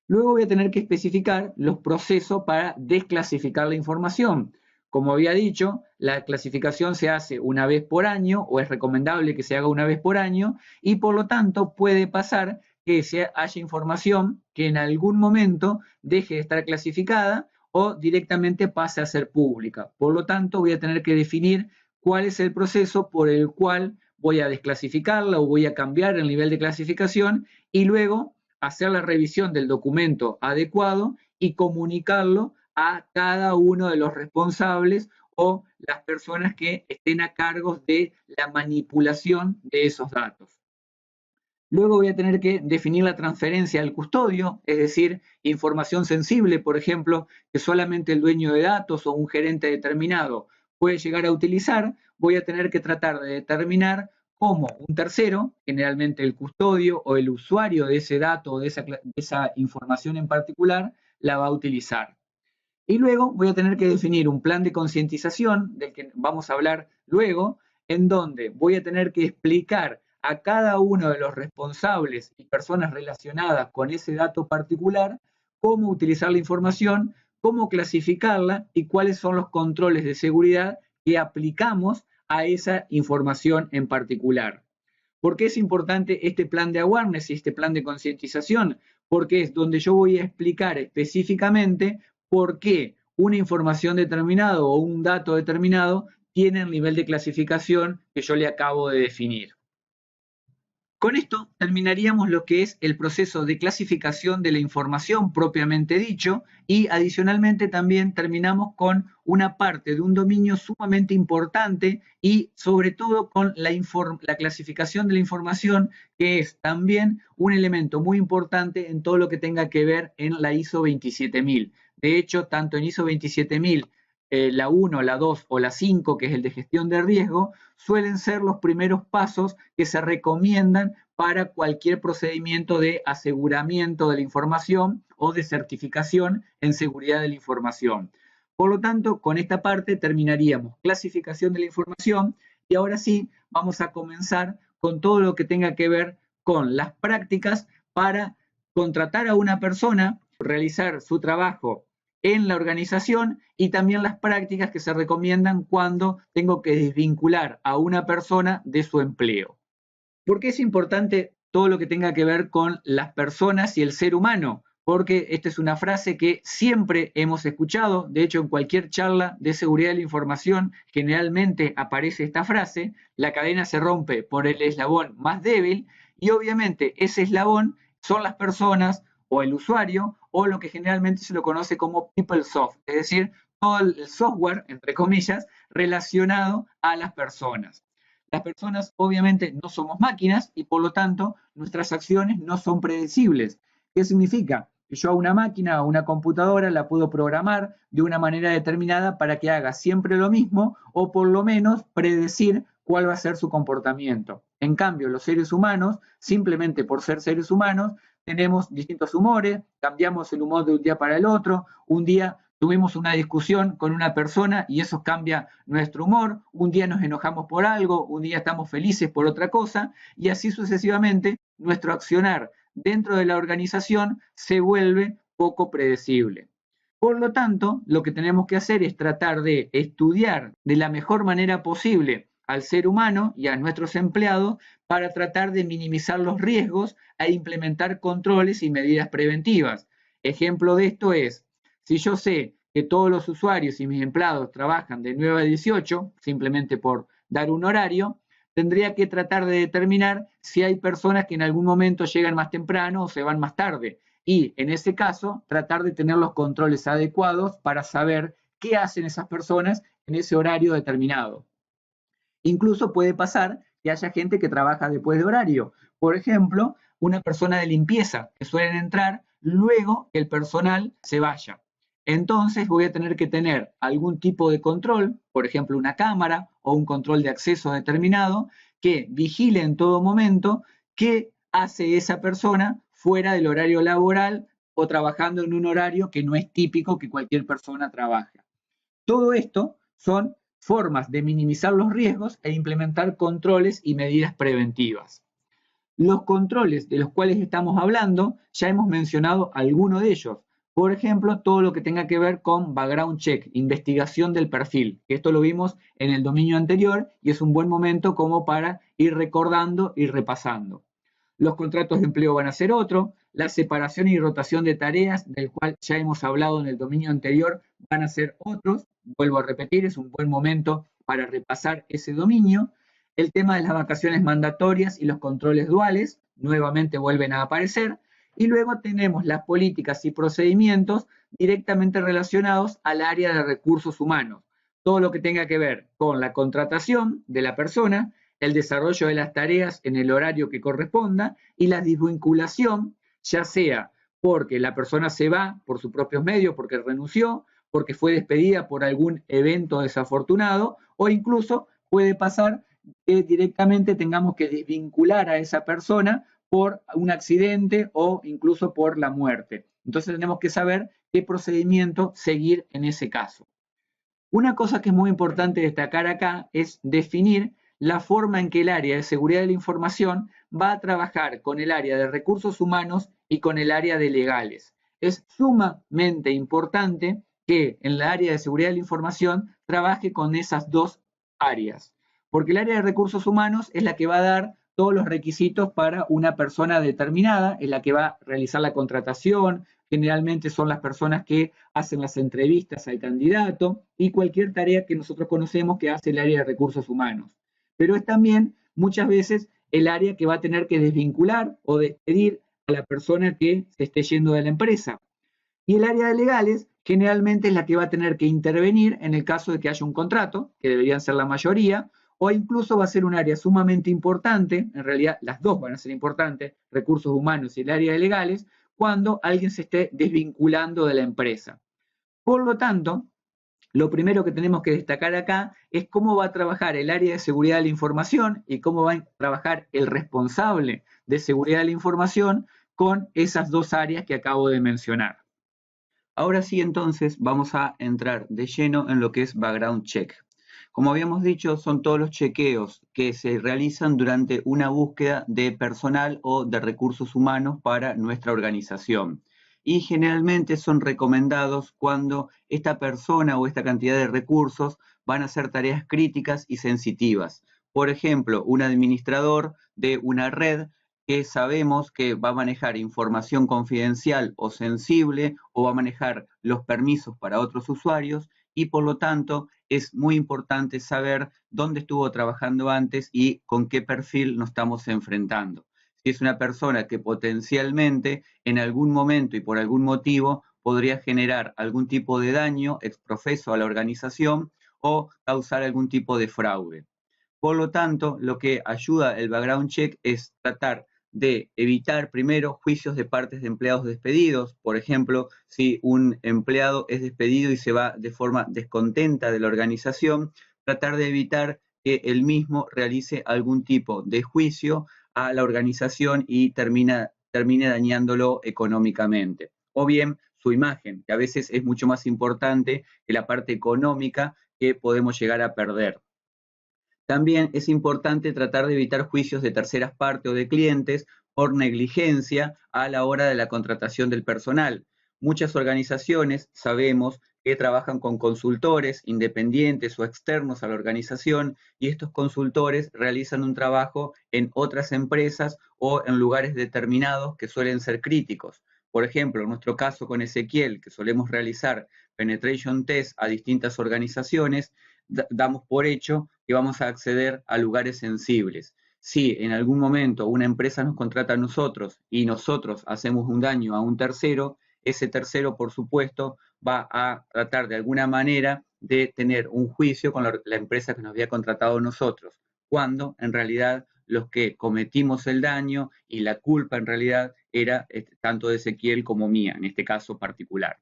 Luego voy a tener que especificar los procesos para desclasificar la información. Como había dicho, la clasificación se hace una vez por año o es recomendable que se haga una vez por año y por lo tanto puede pasar que haya información que en algún momento deje de estar clasificada o directamente pase a ser pública. Por lo tanto, voy a tener que definir cuál es el proceso por el cual voy a desclasificarla o voy a cambiar el nivel de clasificación y luego hacer la revisión del documento adecuado y comunicarlo a cada uno de los responsables o las personas que estén a cargo de la manipulación de esos datos. Luego voy a tener que definir la transferencia al custodio, es decir, información sensible, por ejemplo, que solamente el dueño de datos o un gerente determinado puede llegar a utilizar. Voy a tener que tratar de determinar cómo un tercero, generalmente el custodio o el usuario de ese dato o de esa información en particular, la va a utilizar. Y luego voy a tener que definir un plan de concientización, del que vamos a hablar luego, en donde voy a tener que explicar a cada uno de los responsables y personas relacionadas con ese dato particular cómo utilizar la información, cómo clasificarla y cuáles son los controles de seguridad que aplicamos a esa información en particular. ¿Por qué es importante este plan de awareness y este plan de concientización? Porque es donde yo voy a explicar específicamente por qué una información determinada o un dato determinado tiene el nivel de clasificación que yo le acabo de definir. Con esto terminaríamos lo que es el proceso de clasificación de la información propiamente dicho y adicionalmente también terminamos con una parte de un dominio sumamente importante y sobre todo con la clasificación de la información, que es también un elemento muy importante en todo lo que tenga que ver en la ISO 27000. De hecho, tanto en ISO 27000 la 1, la 2 o la 5, que es el de gestión de riesgo, suelen ser los primeros pasos que se recomiendan para cualquier procedimiento de aseguramiento de la información o de certificación en seguridad de la información. Por lo tanto, con esta parte terminaríamos clasificación de la información y ahora sí vamos a comenzar con todo lo que tenga que ver con las prácticas para contratar a una persona, realizar su trabajo en la organización y también las prácticas que se recomiendan cuando tengo que desvincular a una persona de su empleo. ¿Por qué es importante todo lo que tenga que ver con las personas y el ser humano? Porque esta es una frase que siempre hemos escuchado, de hecho en cualquier charla de seguridad de la información generalmente aparece esta frase, la cadena se rompe por el eslabón más débil y obviamente ese eslabón son las personas o el usuario o lo que generalmente se lo conoce como PeopleSoft, es decir, todo el software, entre comillas, relacionado a las personas. Las personas obviamente no somos máquinas y por lo tanto nuestras acciones no son predecibles. ¿Qué significa? Que yo a una máquina, a una computadora la puedo programar de una manera determinada para que haga siempre lo mismo o por lo menos predecir cuál va a ser su comportamiento. En cambio, los seres humanos, simplemente por ser seres humanos, tenemos distintos humores, cambiamos el humor de un día para el otro, un día tuvimos una discusión con una persona y eso cambia nuestro humor, un día nos enojamos por algo, un día estamos felices por otra cosa y así sucesivamente nuestro accionar dentro de la organización se vuelve poco predecible. Por lo tanto, lo que tenemos que hacer es tratar de estudiar de la mejor manera posible al ser humano y a nuestros empleados para tratar de minimizar los riesgos e implementar controles y medidas preventivas. Ejemplo de esto es, si yo sé que todos los usuarios y mis empleados trabajan de 9 a 18, simplemente por dar un horario, tendría que tratar de determinar si hay personas que en algún momento llegan más temprano o se van más tarde. Y en ese caso, tratar de tener los controles adecuados para saber qué hacen esas personas en ese horario determinado. Incluso puede pasar que haya gente que trabaja después de horario. Por ejemplo, una persona de limpieza que suelen entrar luego que el personal se vaya. Entonces voy a tener que tener algún tipo de control, por ejemplo una cámara o un control de acceso determinado, que vigile en todo momento qué hace esa persona fuera del horario laboral o trabajando en un horario que no es típico que cualquier persona trabaja. Todo esto son formas de minimizar los riesgos e implementar controles y medidas preventivas. Los controles de los cuales estamos hablando, ya hemos mencionado algunos de ellos. Por ejemplo, todo lo que tenga que ver con background check, investigación del perfil. Esto lo vimos en el dominio anterior y es un buen momento como para ir recordando y repasando. Los contratos de empleo van a ser otro, la separación y rotación de tareas, del cual ya hemos hablado en el dominio anterior, van a ser otros. Vuelvo a repetir, es un buen momento para repasar ese dominio. El tema de las vacaciones mandatorias y los controles duales, nuevamente vuelven a aparecer. Y luego tenemos las políticas y procedimientos directamente relacionados al área de recursos humanos. Todo lo que tenga que ver con la contratación de la persona, el desarrollo de las tareas en el horario que corresponda y la desvinculación, ya sea porque la persona se va por sus propios medios, porque renunció, porque fue despedida por algún evento desafortunado o incluso puede pasar que directamente tengamos que desvincular a esa persona por un accidente o incluso por la muerte. Entonces tenemos que saber qué procedimiento seguir en ese caso. Una cosa que es muy importante destacar acá es definir la forma en que el área de seguridad de la información va a trabajar con el área de recursos humanos y con el área de legales. Es sumamente importante que en la área de seguridad de la información trabaje con esas dos áreas. Porque el área de recursos humanos es la que va a dar todos los requisitos para una persona determinada, es la que va a realizar la contratación, generalmente son las personas que hacen las entrevistas al candidato y cualquier tarea que nosotros conocemos que hace el área de recursos humanos. Pero es también muchas veces el área que va a tener que desvincular o despedir a la persona que se esté yendo de la empresa. Y el área de legales generalmente es la que va a tener que intervenir en el caso de que haya un contrato, que deberían ser la mayoría, o incluso va a ser un área sumamente importante, en realidad las dos van a ser importantes, recursos humanos y el área de legales, cuando alguien se esté desvinculando de la empresa. Por lo tanto, lo primero que tenemos que destacar acá es cómo va a trabajar el área de seguridad de la información y cómo va a trabajar el responsable de seguridad de la información con esas dos áreas que acabo de mencionar. Ahora sí, entonces, vamos a entrar de lleno en lo que es background check. Como habíamos dicho, son todos los chequeos que se realizan durante una búsqueda de personal o de recursos humanos para nuestra organización. Y generalmente son recomendados cuando esta persona o esta cantidad de recursos van a hacer tareas críticas y sensitivas. Por ejemplo, un administrador de una red que sabemos que va a manejar información confidencial o sensible o va a manejar los permisos para otros usuarios y por lo tanto es muy importante saber dónde estuvo trabajando antes y con qué perfil nos estamos enfrentando. Si es una persona que potencialmente en algún momento y por algún motivo podría generar algún tipo de daño exprofeso a la organización o causar algún tipo de fraude. Por lo tanto, lo que ayuda el background check es tratar de evitar primero juicios de partes de empleados despedidos. Por ejemplo, si un empleado es despedido y se va de forma descontenta de la organización, tratar de evitar que él mismo realice algún tipo de juicio a la organización y termine dañándolo económicamente. O bien su imagen, que a veces es mucho más importante que la parte económica que podemos llegar a perder. También es importante tratar de evitar juicios de terceras partes o de clientes por negligencia a la hora de la contratación del personal. Muchas organizaciones sabemos que trabajan con consultores independientes o externos a la organización y estos consultores realizan un trabajo en otras empresas o en lugares determinados que suelen ser críticos. Por ejemplo, en nuestro caso con Ezequiel, que solemos realizar penetration test a distintas organizaciones, damos por hecho que vamos a acceder a lugares sensibles. Si en algún momento una empresa nos contrata a nosotros y nosotros hacemos un daño a un tercero, ese tercero, por supuesto, va a tratar de alguna manera de tener un juicio con la empresa que nos había contratado a nosotros, cuando en realidad los que cometimos el daño y la culpa en realidad era tanto de Ezequiel como mía, en este caso particular.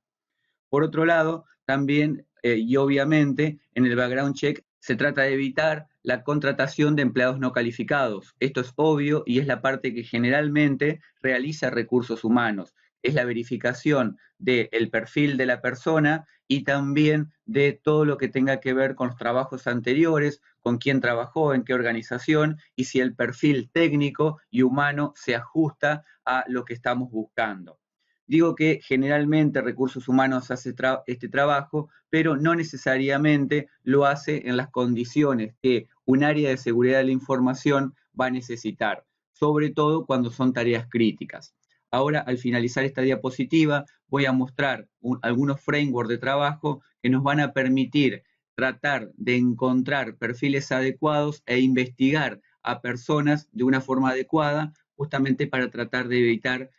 Por otro lado, también y obviamente en el background check se trata de evitar la contratación de empleados no calificados. Esto es obvio y es la parte que generalmente realiza recursos humanos. Es la verificación del perfil de la persona y también de todo lo que tenga que ver con los trabajos anteriores, con quién trabajó, en qué organización y si el perfil técnico y humano se ajusta a lo que estamos buscando. Digo que generalmente Recursos Humanos hace este trabajo, pero no necesariamente lo hace en las condiciones que un área de seguridad de la información va a necesitar, sobre todo cuando son tareas críticas. Ahora, al finalizar esta diapositiva, voy a mostrar algunos frameworks de trabajo que nos van a permitir tratar de encontrar perfiles adecuados e investigar a personas de una forma adecuada, justamente para tratar de evitar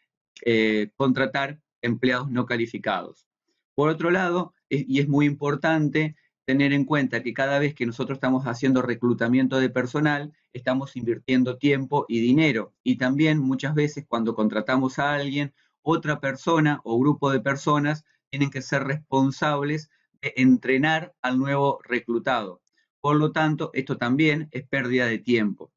contratar empleados no calificados. Por otro lado, y es muy importante tener en cuenta que cada vez que nosotros estamos haciendo reclutamiento de personal, estamos invirtiendo tiempo y dinero. Y también muchas veces cuando contratamos a alguien, otra persona o grupo de personas tienen que ser responsables de entrenar al nuevo reclutado. Por lo tanto, esto también es pérdida de tiempo.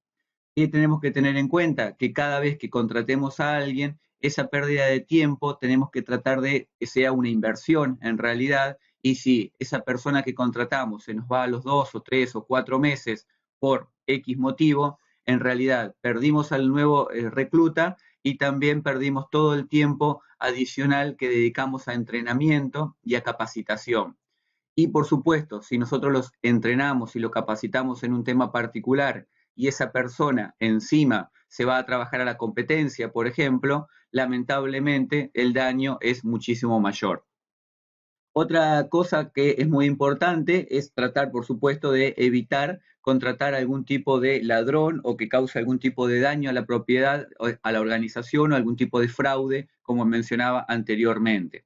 Y tenemos que tener en cuenta que cada vez que contratemos a alguien, esa pérdida de tiempo tenemos que tratar de que sea una inversión en realidad, y si esa persona que contratamos se nos va a los 2 o 3 o 4 meses por X motivo, en realidad perdimos al nuevo recluta y también perdimos todo el tiempo adicional que dedicamos a entrenamiento y a capacitación. Y por supuesto, si nosotros los entrenamos y lo capacitamos en un tema particular y esa persona encima se va a trabajar a la competencia, por ejemplo, lamentablemente el daño es muchísimo mayor. Otra cosa que es muy importante es tratar, por supuesto, de evitar contratar algún tipo de ladrón o que cause algún tipo de daño a la propiedad, a la organización o algún tipo de fraude, como mencionaba anteriormente.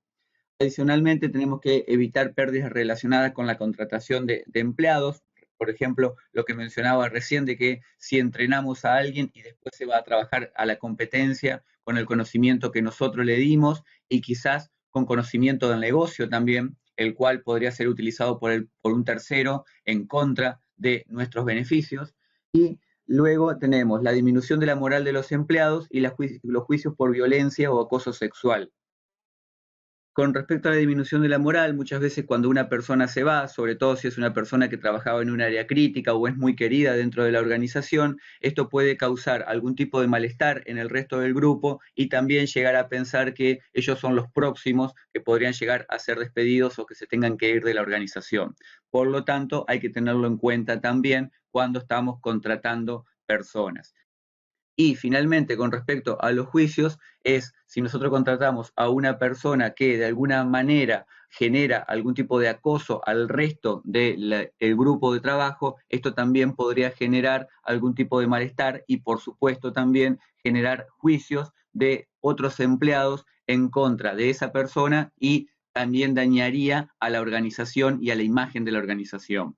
Adicionalmente, tenemos que evitar pérdidas relacionadas con la contratación de empleados. Por ejemplo, lo que mencionaba recién de que si entrenamos a alguien y después se va a trabajar a la competencia con el conocimiento que nosotros le dimos y quizás con conocimiento del negocio también, el cual podría ser utilizado por un tercero en contra de nuestros beneficios. Y luego tenemos la disminución de la moral de los empleados y los juicios por violencia o acoso sexual. Con respecto a la disminución de la moral, muchas veces cuando una persona se va, sobre todo si es una persona que trabajaba en un área crítica o es muy querida dentro de la organización, esto puede causar algún tipo de malestar en el resto del grupo y también llegar a pensar que ellos son los próximos que podrían llegar a ser despedidos o que se tengan que ir de la organización. Por lo tanto, hay que tenerlo en cuenta también cuando estamos contratando personas. Y finalmente, con respecto a los juicios, es si nosotros contratamos a una persona que de alguna manera genera algún tipo de acoso al resto del grupo de trabajo, esto también podría generar algún tipo de malestar y por supuesto también generar juicios de otros empleados en contra de esa persona y también dañaría a la organización y a la imagen de la organización.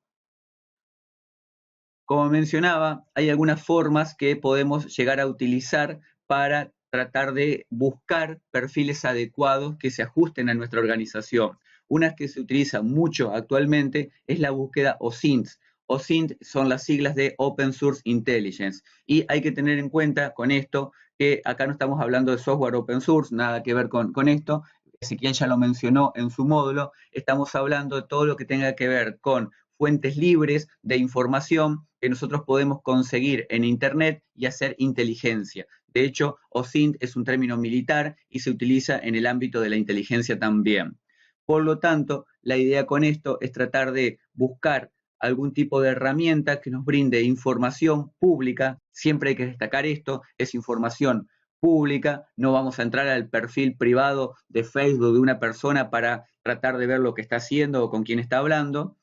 Como mencionaba, hay algunas formas que podemos llegar a utilizar para tratar de buscar perfiles adecuados que se ajusten a nuestra organización. Una que se utiliza mucho actualmente es la búsqueda OSINT. OSINT son las siglas de Open Source Intelligence y hay que tener en cuenta con esto que acá no estamos hablando de software open source, nada que ver con esto. Ezequiel ya lo mencionó en su módulo, estamos hablando de todo lo que tenga que ver con fuentes libres de información que nosotros podemos conseguir en Internet y hacer inteligencia. De hecho, OSINT es un término militar y se utiliza en el ámbito de la inteligencia también. Por lo tanto, la idea con esto es tratar de buscar algún tipo de herramienta que nos brinde información pública. Siempre hay que destacar esto, es información pública, no vamos a entrar al perfil privado de Facebook de una persona para tratar de ver lo que está haciendo o con quién está hablando.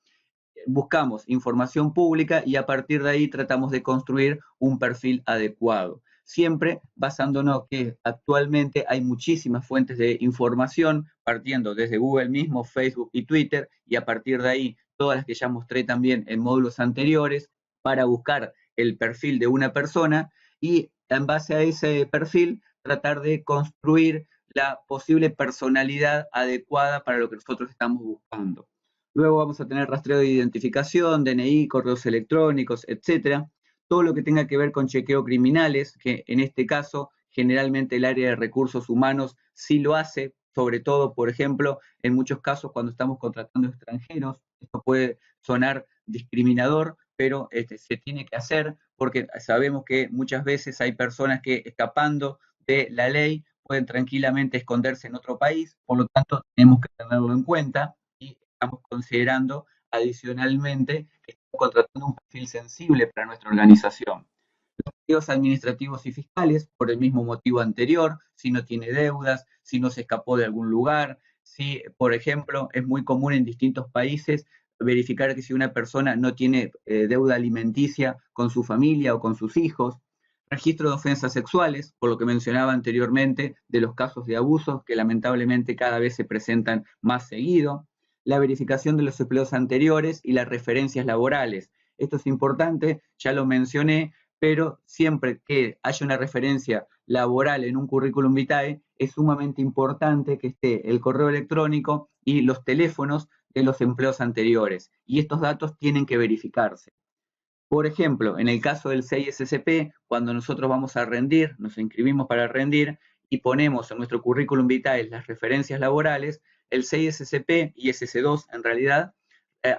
Buscamos información pública y a partir de ahí tratamos de construir un perfil adecuado. Siempre basándonos que actualmente hay muchísimas fuentes de información, partiendo desde Google mismo, Facebook y Twitter, y a partir de ahí todas las que ya mostré también en módulos anteriores, para buscar el perfil de una persona y en base a ese perfil tratar de construir la posible personalidad adecuada para lo que nosotros estamos buscando. Luego vamos a tener rastreo de identificación, DNI, correos electrónicos, etcétera. Todo lo que tenga que ver con chequeo criminales, que en este caso generalmente el área de recursos humanos sí lo hace, sobre todo, por ejemplo, en muchos casos cuando estamos contratando extranjeros. Esto puede sonar discriminador, pero se tiene que hacer porque sabemos que muchas veces hay personas que escapando de la ley pueden tranquilamente esconderse en otro país, por lo tanto tenemos que tenerlo en cuenta y estamos considerando adicionalmente que estamos contratando un perfil sensible para nuestra organización. Los chequeos administrativos y fiscales, por el mismo motivo anterior, si no tiene deudas, si no se escapó de algún lugar, si, por ejemplo, es muy común en distintos países verificar que si una persona no tiene deuda alimenticia con su familia o con sus hijos, registro de ofensas sexuales, por lo que mencionaba anteriormente, de los casos de abusos que lamentablemente cada vez se presentan más seguido, la verificación de los empleos anteriores y las referencias laborales. Esto es importante, ya lo mencioné, pero siempre que haya una referencia laboral en un currículum vitae, es sumamente importante que esté el correo electrónico y los teléfonos de los empleos anteriores. Y estos datos tienen que verificarse. Por ejemplo, en el caso del 6SCP, cuando nosotros vamos a rendir, nos inscribimos para rendir y ponemos en nuestro currículum vitae las referencias laborales, el 6SCP y SS2 en realidad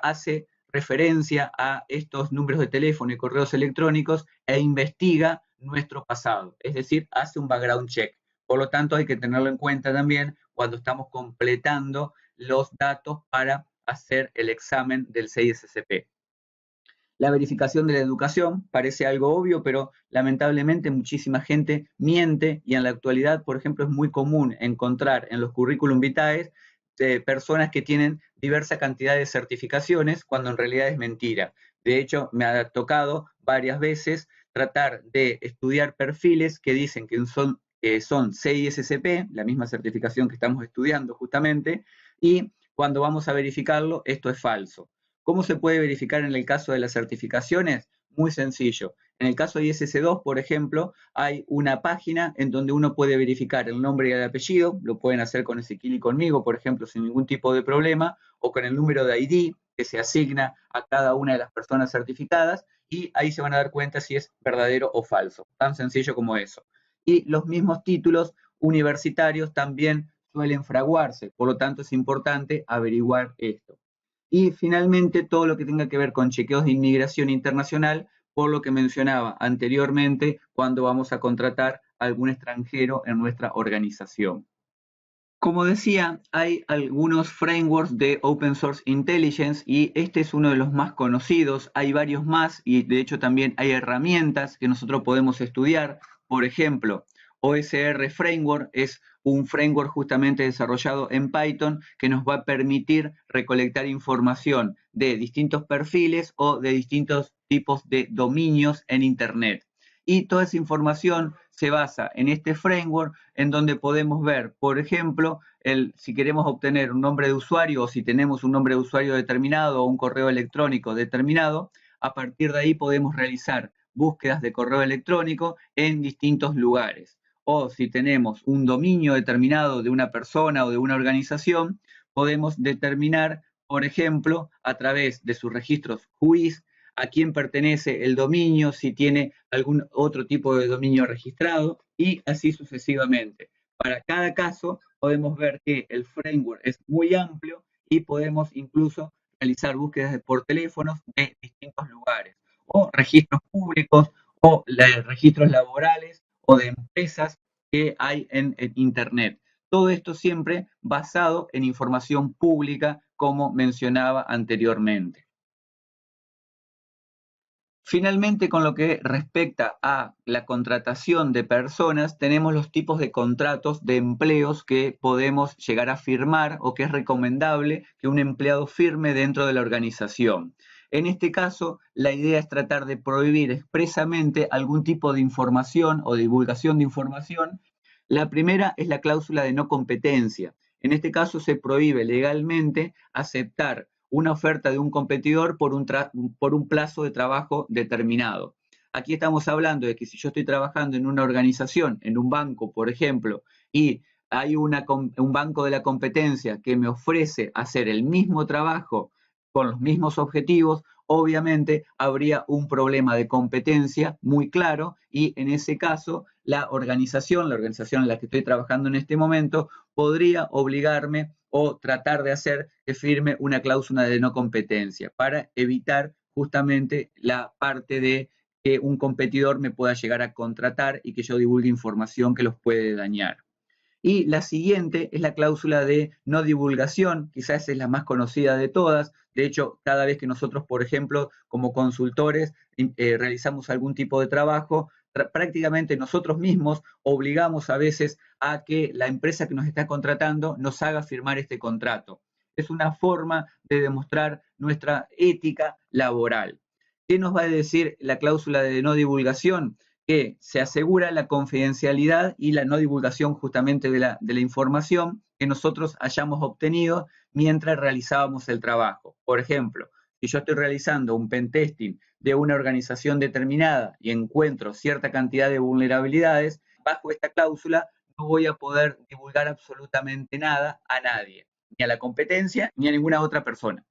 hace referencia a estos números de teléfono y correos electrónicos e investiga nuestro pasado, es decir, hace un background check. Por lo tanto, hay que tenerlo en cuenta también cuando estamos completando los datos para hacer el examen del 6SCP. La verificación de la educación parece algo obvio, pero lamentablemente muchísima gente miente y en la actualidad, por ejemplo, es muy común encontrar en los currículum vitae personas que tienen diversa cantidad de certificaciones cuando en realidad es mentira. De hecho, me ha tocado varias veces tratar de estudiar perfiles que dicen que son CISSP, la misma certificación que estamos estudiando justamente, y cuando vamos a verificarlo, esto es falso. ¿Cómo se puede verificar en el caso de las certificaciones? Muy sencillo. En el caso de ISS2, por ejemplo, hay una página en donde uno puede verificar el nombre y el apellido, lo pueden hacer con Ezequiel y conmigo, por ejemplo, sin ningún tipo de problema, o con el número de ID que se asigna a cada una de las personas certificadas, y ahí se van a dar cuenta si es verdadero o falso. Tan sencillo como eso. Y los mismos títulos universitarios también suelen fraguarse, por lo tanto es importante averiguar esto. Y finalmente todo lo que tenga que ver con chequeos de inmigración internacional, por lo que mencionaba anteriormente, cuando vamos a contratar a algún extranjero en nuestra organización. Como decía, hay algunos frameworks de Open Source Intelligence y este es uno de los más conocidos. Hay varios más y de hecho también hay herramientas que nosotros podemos estudiar. Por ejemplo, OSR Framework es un framework justamente desarrollado en Python que nos va a permitir recolectar información de distintos perfiles o de distintos tipos de dominios en Internet. Y toda esa información se basa en este framework en donde podemos ver, por ejemplo, si queremos obtener un nombre de usuario o si tenemos un nombre de usuario determinado o un correo electrónico determinado, a partir de ahí podemos realizar búsquedas de correo electrónico en distintos lugares. O si tenemos un dominio determinado de una persona o de una organización, podemos determinar, por ejemplo, a través de sus registros WHOIS, a quién pertenece el dominio, si tiene algún otro tipo de dominio registrado y así sucesivamente. Para cada caso podemos ver que el framework es muy amplio y podemos incluso realizar búsquedas por teléfonos de distintos lugares o registros públicos o registros laborales o de empresas que hay en Internet. Todo esto siempre basado en información pública, como mencionaba anteriormente. Finalmente, con lo que respecta a la contratación de personas, tenemos los tipos de contratos de empleos que podemos llegar a firmar o que es recomendable que un empleado firme dentro de la organización. En este caso, la idea es tratar de prohibir expresamente algún tipo de información o divulgación de información. La primera es la cláusula de no competencia. En este caso se prohíbe legalmente aceptar una oferta de un competidor por un plazo de trabajo determinado. Aquí estamos hablando de que si yo estoy trabajando en una organización, en un banco, por ejemplo, y hay un banco de la competencia que me ofrece hacer el mismo trabajo con los mismos objetivos, obviamente habría un problema de competencia muy claro y en ese caso la organización en la que estoy trabajando en este momento, podría obligarme o tratar de hacer que firme una cláusula de no competencia para evitar justamente la parte de que un competidor me pueda llegar a contratar y que yo divulgue información que los puede dañar. Y la siguiente es la cláusula de no divulgación, quizás es la más conocida de todas. De hecho, cada vez que nosotros, por ejemplo, como consultores, realizamos algún tipo de trabajo, prácticamente nosotros mismos obligamos a veces a que la empresa que nos está contratando nos haga firmar este contrato. Es una forma de demostrar nuestra ética laboral. ¿Qué nos va a decir la cláusula de no divulgación? Que se asegura la confidencialidad y la no divulgación justamente de la información que nosotros hayamos obtenido mientras realizábamos el trabajo. Por ejemplo, si yo estoy realizando un pentesting de una organización determinada y encuentro cierta cantidad de vulnerabilidades, bajo esta cláusula no voy a poder divulgar absolutamente nada a nadie, ni a la competencia ni a ninguna otra persona.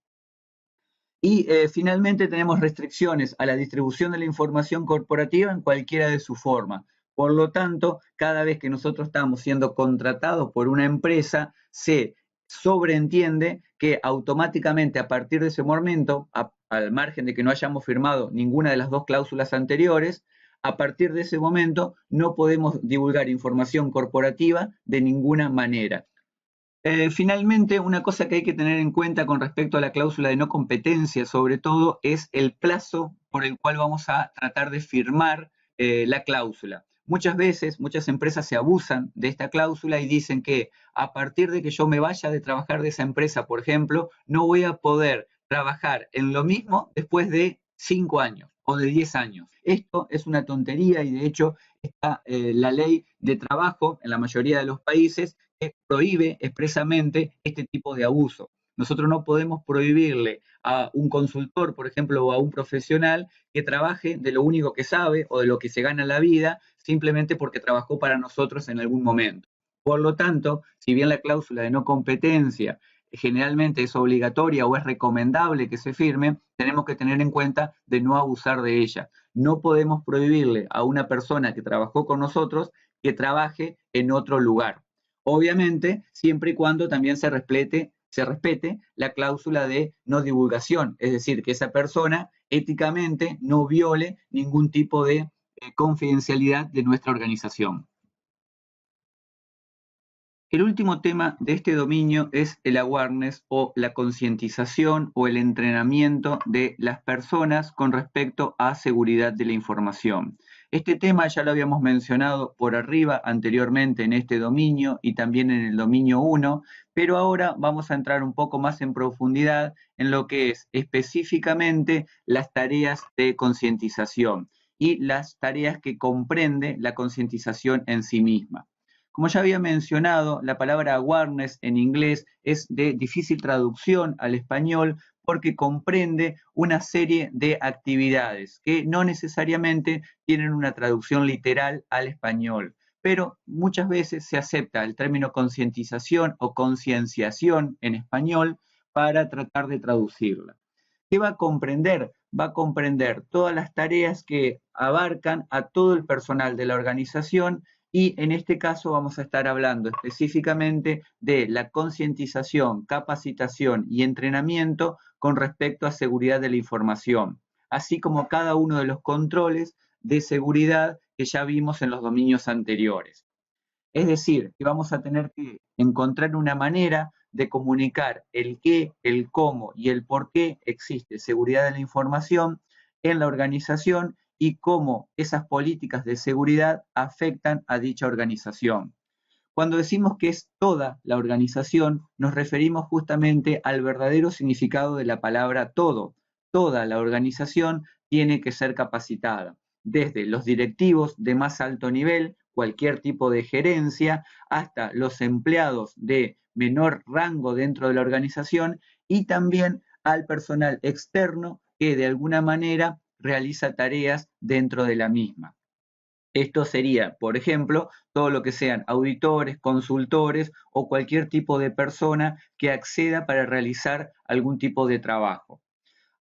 Y finalmente tenemos restricciones a la distribución de la información corporativa en cualquiera de sus formas. Por lo tanto, cada vez que nosotros estamos siendo contratados por una empresa, se sobreentiende que automáticamente a partir de ese momento, al margen de que no hayamos firmado ninguna de las dos cláusulas anteriores, A partir de ese momento no podemos divulgar información corporativa de ninguna manera. Finalmente, una cosa que hay que tener en cuenta con respecto a la cláusula de no competencia, sobre todo, es el plazo por el cual vamos a tratar de firmar la cláusula. Muchas veces, muchas empresas se abusan de esta cláusula y dicen que a partir de que yo me vaya de trabajar de esa empresa, por ejemplo, no voy a poder trabajar en lo mismo después de 5 años o de 10 años. Esto es una tontería y de hecho está la ley de trabajo en la mayoría de los países que prohíbe expresamente este tipo de abuso. Nosotros no podemos prohibirle a un consultor, por ejemplo, o a un profesional que trabaje de lo único que sabe o de lo que se gana la vida simplemente porque trabajó para nosotros en algún momento. Por lo tanto, si bien la cláusula de no competencia generalmente es obligatoria o es recomendable que se firme, tenemos que tener en cuenta de no abusar de ella. No podemos prohibirle a una persona que trabajó con nosotros que trabaje en otro lugar. Obviamente, siempre y cuando también se respete la cláusula de no divulgación, es decir, que esa persona éticamente no viole ningún tipo de confidencialidad de nuestra organización. El último tema de este dominio es el awareness o la concientización o el entrenamiento de las personas con respecto a seguridad de la información. Este tema ya lo habíamos mencionado por arriba anteriormente en este dominio y también en el dominio 1, pero ahora vamos a entrar un poco más en profundidad en lo que es específicamente las tareas de concientización y las tareas que comprende la concientización en sí misma. Como ya había mencionado, la palabra awareness en inglés es de difícil traducción al español porque comprende una serie de actividades que no necesariamente tienen una traducción literal al español, pero muchas veces se acepta el término concientización o concienciación en español para tratar de traducirla. ¿Qué va a comprender? Va a comprender todas las tareas que abarcan a todo el personal de la organización y en este caso vamos a estar hablando específicamente de la concientización, capacitación y entrenamiento con respecto a seguridad de la información, así como cada uno de los controles de seguridad que ya vimos en los dominios anteriores. Es decir, que vamos a tener que encontrar una manera de comunicar el qué, el cómo y el por qué existe seguridad de la información en la organización y cómo esas políticas de seguridad afectan a dicha organización. Cuando decimos que es toda la organización, nos referimos justamente al verdadero significado de la palabra todo. Toda la organización tiene que ser capacitada, desde los directivos de más alto nivel, cualquier tipo de gerencia, hasta los empleados de menor rango dentro de la organización y también al personal externo que de alguna manera realiza tareas dentro de la misma. Esto sería, por ejemplo, todo lo que sean auditores, consultores o cualquier tipo de persona que acceda para realizar algún tipo de trabajo.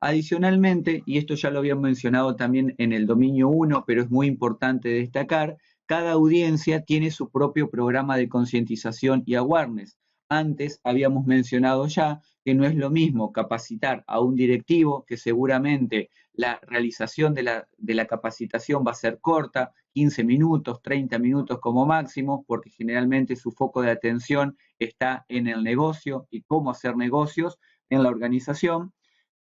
Adicionalmente, y esto ya lo habían mencionado también en el dominio 1, pero es muy importante destacar, cada audiencia tiene su propio programa de concientización y awareness. Antes habíamos mencionado ya que no es lo mismo capacitar a un directivo, que seguramente la realización de la capacitación va a ser corta, 15 minutos, 30 minutos como máximo, porque generalmente su foco de atención está en el negocio y cómo hacer negocios en la organización,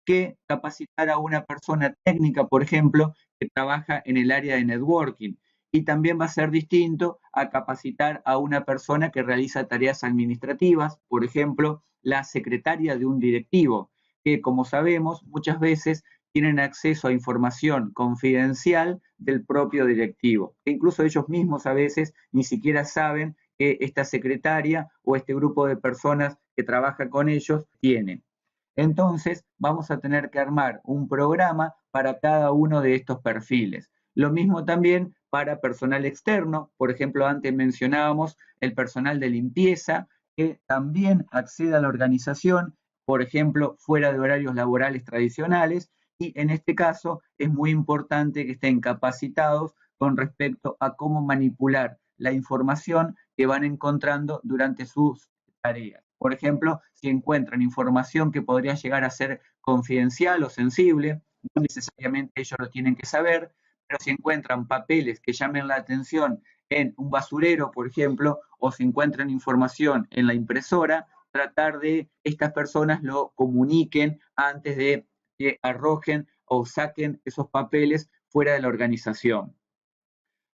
que capacitar a una persona técnica, por ejemplo, que trabaja en el área de networking. Y también va a ser distinto a capacitar a una persona que realiza tareas administrativas, por ejemplo, la secretaria de un directivo, que como sabemos muchas veces tienen acceso a información confidencial del propio directivo, e incluso ellos mismos a veces ni siquiera saben que esta secretaria o este grupo de personas que trabaja con ellos tienen. Entonces, vamos a tener que armar un programa para cada uno de estos perfiles. Lo mismo también para personal externo, por ejemplo, antes mencionábamos el personal de limpieza que también accede a la organización, por ejemplo, fuera de horarios laborales tradicionales, y en este caso es muy importante que estén capacitados con respecto a cómo manipular la información que van encontrando durante sus tareas. Por ejemplo, si encuentran información que podría llegar a ser confidencial o sensible, no necesariamente ellos lo tienen que saber, pero si encuentran papeles que llamen la atención en un basurero, por ejemplo, o si encuentran información en la impresora, tratar de estas personas lo comuniquen antes de que arrojen o saquen esos papeles fuera de la organización.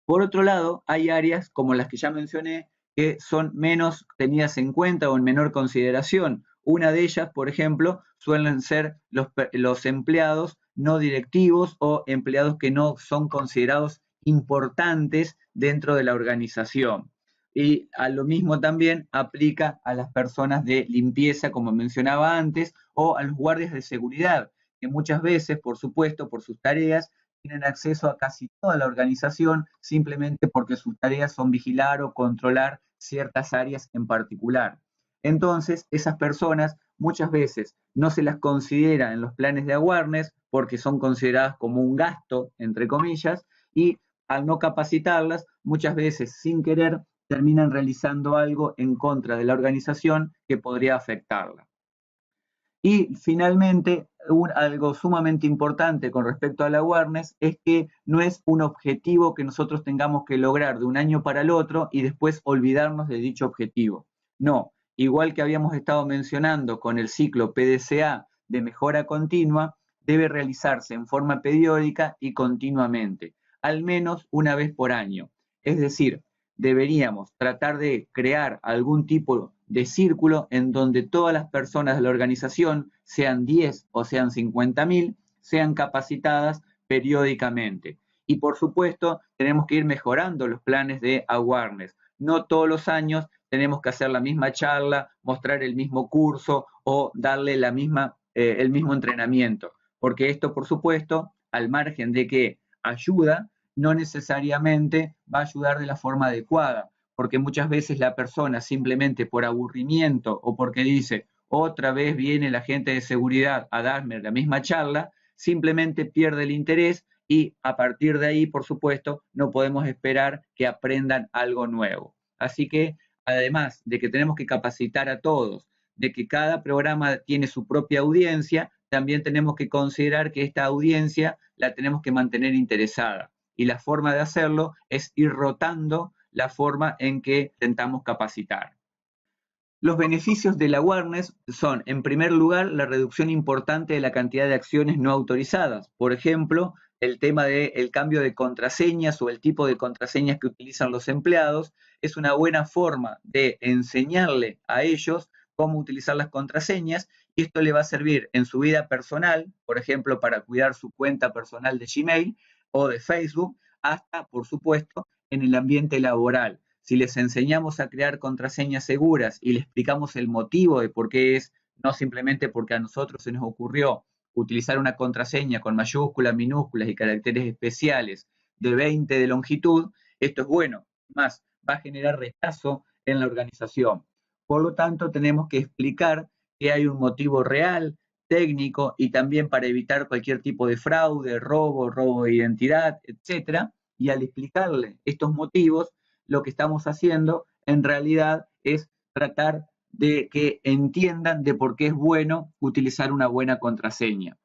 Por otro lado, hay áreas como las que ya mencioné que son menos tenidas en cuenta o en menor consideración. Una de ellas, por ejemplo, suelen ser los empleados no directivos o empleados que no son considerados importantes dentro de la organización. Y a lo mismo también aplica a las personas de limpieza, como mencionaba antes, o a los guardias de seguridad, que muchas veces, por supuesto, por sus tareas, tienen acceso a casi toda la organización simplemente porque sus tareas son vigilar o controlar ciertas áreas en particular. Entonces, esas personas muchas veces no se las considera en los planes de awareness porque son consideradas como un gasto, entre comillas, y al no capacitarlas, muchas veces sin querer terminan realizando algo en contra de la organización que podría afectarla. Y finalmente, algo sumamente importante con respecto al awareness es que no es un objetivo que nosotros tengamos que lograr de un año para el otro y después olvidarnos de dicho objetivo. No, igual que habíamos estado mencionando con el ciclo PDCA de mejora continua, debe realizarse en forma periódica y continuamente, al menos una vez por año. Es decir, deberíamos tratar de crear algún tipo de círculo en donde todas las personas de la organización, sean 10 o sean 50.000, sean capacitadas periódicamente. Y por supuesto, tenemos que ir mejorando los planes de awareness. No todos los años tenemos que hacer la misma charla, mostrar el mismo curso o darle el mismo entrenamiento, porque esto, por supuesto, al margen de que ayuda, no necesariamente va a ayudar de la forma adecuada, porque muchas veces la persona simplemente por aburrimiento o porque dice otra vez viene la gente de seguridad a darme la misma charla, simplemente pierde el interés y a partir de ahí, por supuesto, no podemos esperar que aprendan algo nuevo. Así que, además de que tenemos que capacitar a todos, de que cada programa tiene su propia audiencia, también tenemos que considerar que esta audiencia la tenemos que mantener interesada. Y la forma de hacerlo es ir rotando la forma en que intentamos capacitar. Los beneficios del awareness son, en primer lugar, la reducción importante de la cantidad de acciones no autorizadas. Por ejemplo, el tema del cambio de contraseñas o el tipo de contraseñas que utilizan los empleados es una buena forma de enseñarle a ellos cómo utilizar las contraseñas y esto le va a servir en su vida personal, por ejemplo, para cuidar su cuenta personal de Gmail o de Facebook, hasta, por supuesto, en el ambiente laboral. Si les enseñamos a crear contraseñas seguras y les explicamos el motivo de por qué es, no simplemente porque a nosotros se nos ocurrió utilizar una contraseña con mayúsculas, minúsculas y caracteres especiales de 20 de longitud, esto es bueno. Más, va a generar rechazo en la organización. Por lo tanto, tenemos que explicar que hay un motivo real, técnico y también para evitar cualquier tipo de fraude, robo de identidad, etcétera. Y al explicarle estos motivos, lo que estamos haciendo en realidad es tratar de que entiendan de por qué es bueno utilizar una buena contraseña.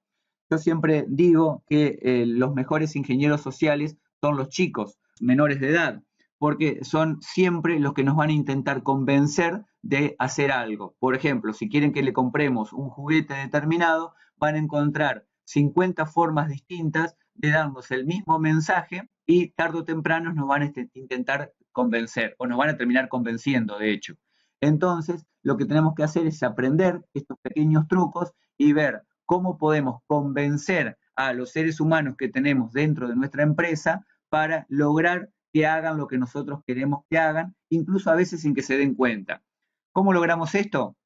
Yo siempre digo que los mejores ingenieros sociales son los chicos menores de edad, porque son siempre los que nos van a intentar convencer de hacer algo. Por ejemplo, si quieren que le compremos un juguete determinado, van a encontrar 50 formas distintas de darnos el mismo mensaje y tarde o temprano nos van a intentar convencer o nos van a terminar convenciendo, de hecho. Entonces, lo que tenemos que hacer es aprender estos pequeños trucos y ver cómo podemos convencer a los seres humanos que tenemos dentro de nuestra empresa para lograr que hagan lo que nosotros queremos que hagan, incluso a veces sin que se den cuenta. ¿Cómo logramos esto?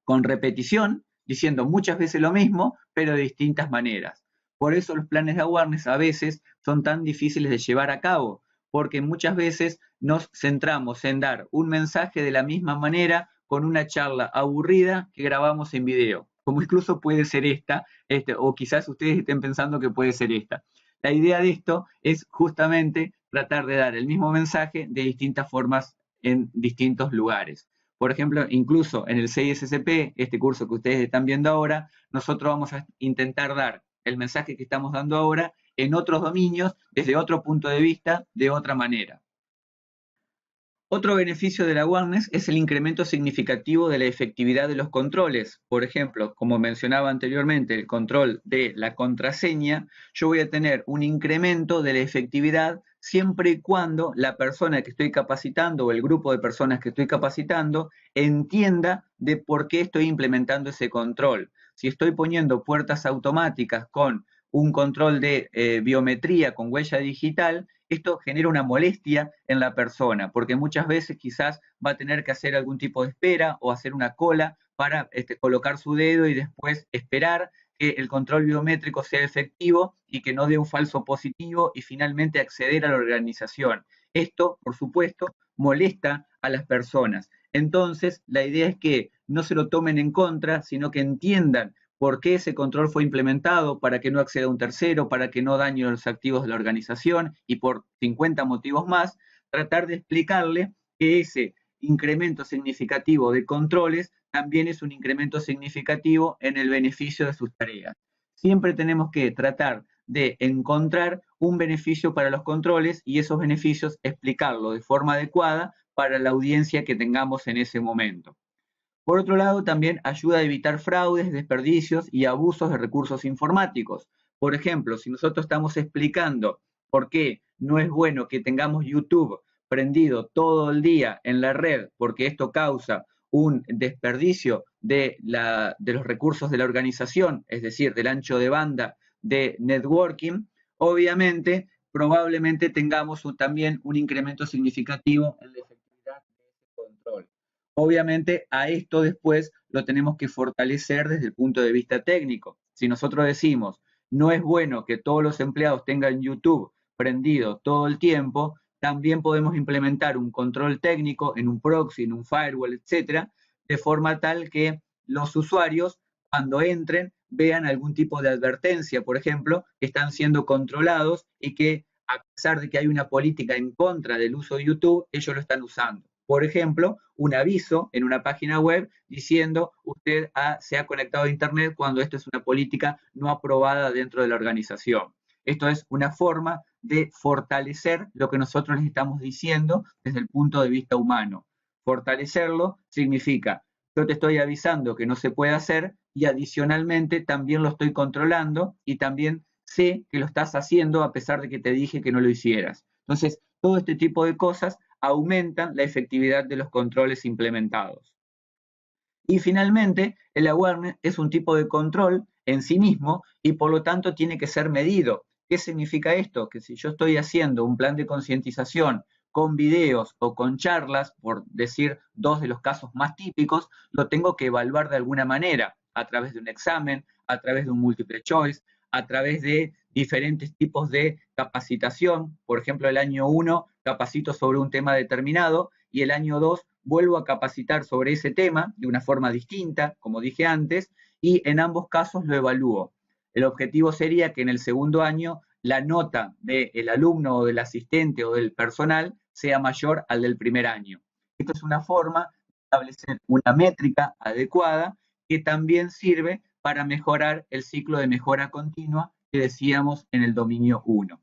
Con repetición, diciendo muchas veces lo mismo, pero de distintas maneras. Por eso los planes de awareness a veces son tan difíciles de llevar a cabo, porque muchas veces nos centramos en dar un mensaje de la misma manera con una charla aburrida que grabamos en video, como incluso puede ser esta, o quizás ustedes estén pensando que puede ser esta. La idea de esto es justamente tratar de dar el mismo mensaje de distintas formas en distintos lugares. Por ejemplo, incluso en el 6SCP, este curso que ustedes están viendo ahora, nosotros vamos a intentar dar el mensaje que estamos dando ahora en otros dominios desde otro punto de vista, de otra manera. Otro beneficio del awareness es el incremento significativo de la efectividad de los controles. Por ejemplo, como mencionaba anteriormente, el control de la contraseña, yo voy a tener un incremento de la efectividad siempre y cuando la persona que estoy capacitando o el grupo de personas que estoy capacitando entienda de por qué estoy implementando ese control. Si estoy poniendo puertas automáticas con un control de biometría con huella digital, esto genera una molestia en la persona, porque muchas veces quizás va a tener que hacer algún tipo de espera o hacer una cola para colocar su dedo y después esperar que el control biométrico sea efectivo y que no dé un falso positivo y finalmente acceder a la organización. Esto, por supuesto, molesta a las personas. Entonces, la idea es que no se lo tomen en contra, sino que entiendan por qué ese control fue implementado, para que no acceda un tercero, para que no dañe los activos de la organización y por 50 motivos más, tratar de explicarle que ese incremento significativo de controles también es un incremento significativo en el beneficio de sus tareas. Siempre tenemos que tratar de encontrar un beneficio para los controles y esos beneficios explicarlo de forma adecuada para la audiencia que tengamos en ese momento. Por otro lado, también ayuda a evitar fraudes, desperdicios y abusos de recursos informáticos. Por ejemplo, si nosotros estamos explicando por qué no es bueno que tengamos YouTube prendido todo el día en la red, porque esto causa un desperdicio de los recursos de la organización, es decir, del ancho de banda de networking, obviamente, probablemente tengamos también un incremento significativo en la efectividad de ese control. Obviamente a esto después lo tenemos que fortalecer desde el punto de vista técnico. Si nosotros decimos, no es bueno que todos los empleados tengan YouTube prendido todo el tiempo, también podemos implementar un control técnico en un proxy, en un firewall, etcétera, de forma tal que los usuarios, cuando entren, vean algún tipo de advertencia, por ejemplo, que están siendo controlados y que, a pesar de que hay una política en contra del uso de YouTube, ellos lo están usando. Por ejemplo, un aviso en una página web diciendo usted se ha conectado a Internet cuando esto es una política no aprobada dentro de la organización. Esto es una forma de fortalecer lo que nosotros les estamos diciendo desde el punto de vista humano. Fortalecerlo significa, yo te estoy avisando que no se puede hacer y adicionalmente también lo estoy controlando y también sé que lo estás haciendo a pesar de que te dije que no lo hicieras. Entonces, todo este tipo de cosas aumentan la efectividad de los controles implementados. Y finalmente, el awareness es un tipo de control en sí mismo y por lo tanto tiene que ser medido. ¿Qué significa esto? Que si yo estoy haciendo un plan de concientización con videos o con charlas, por decir dos de los casos más típicos, lo tengo que evaluar de alguna manera, a través de un examen, a través de un multiple choice, a través de diferentes tipos de capacitación. Por ejemplo, el año 1 capacito sobre un tema determinado y el año 2 vuelvo a capacitar sobre ese tema de una forma distinta, como dije antes, y en ambos casos lo evalúo. El objetivo sería que en el segundo año la nota del alumno o del asistente o del personal sea mayor al del primer año. Esto es una forma de establecer una métrica adecuada que también sirve para mejorar el ciclo de mejora continua que decíamos en el dominio 1.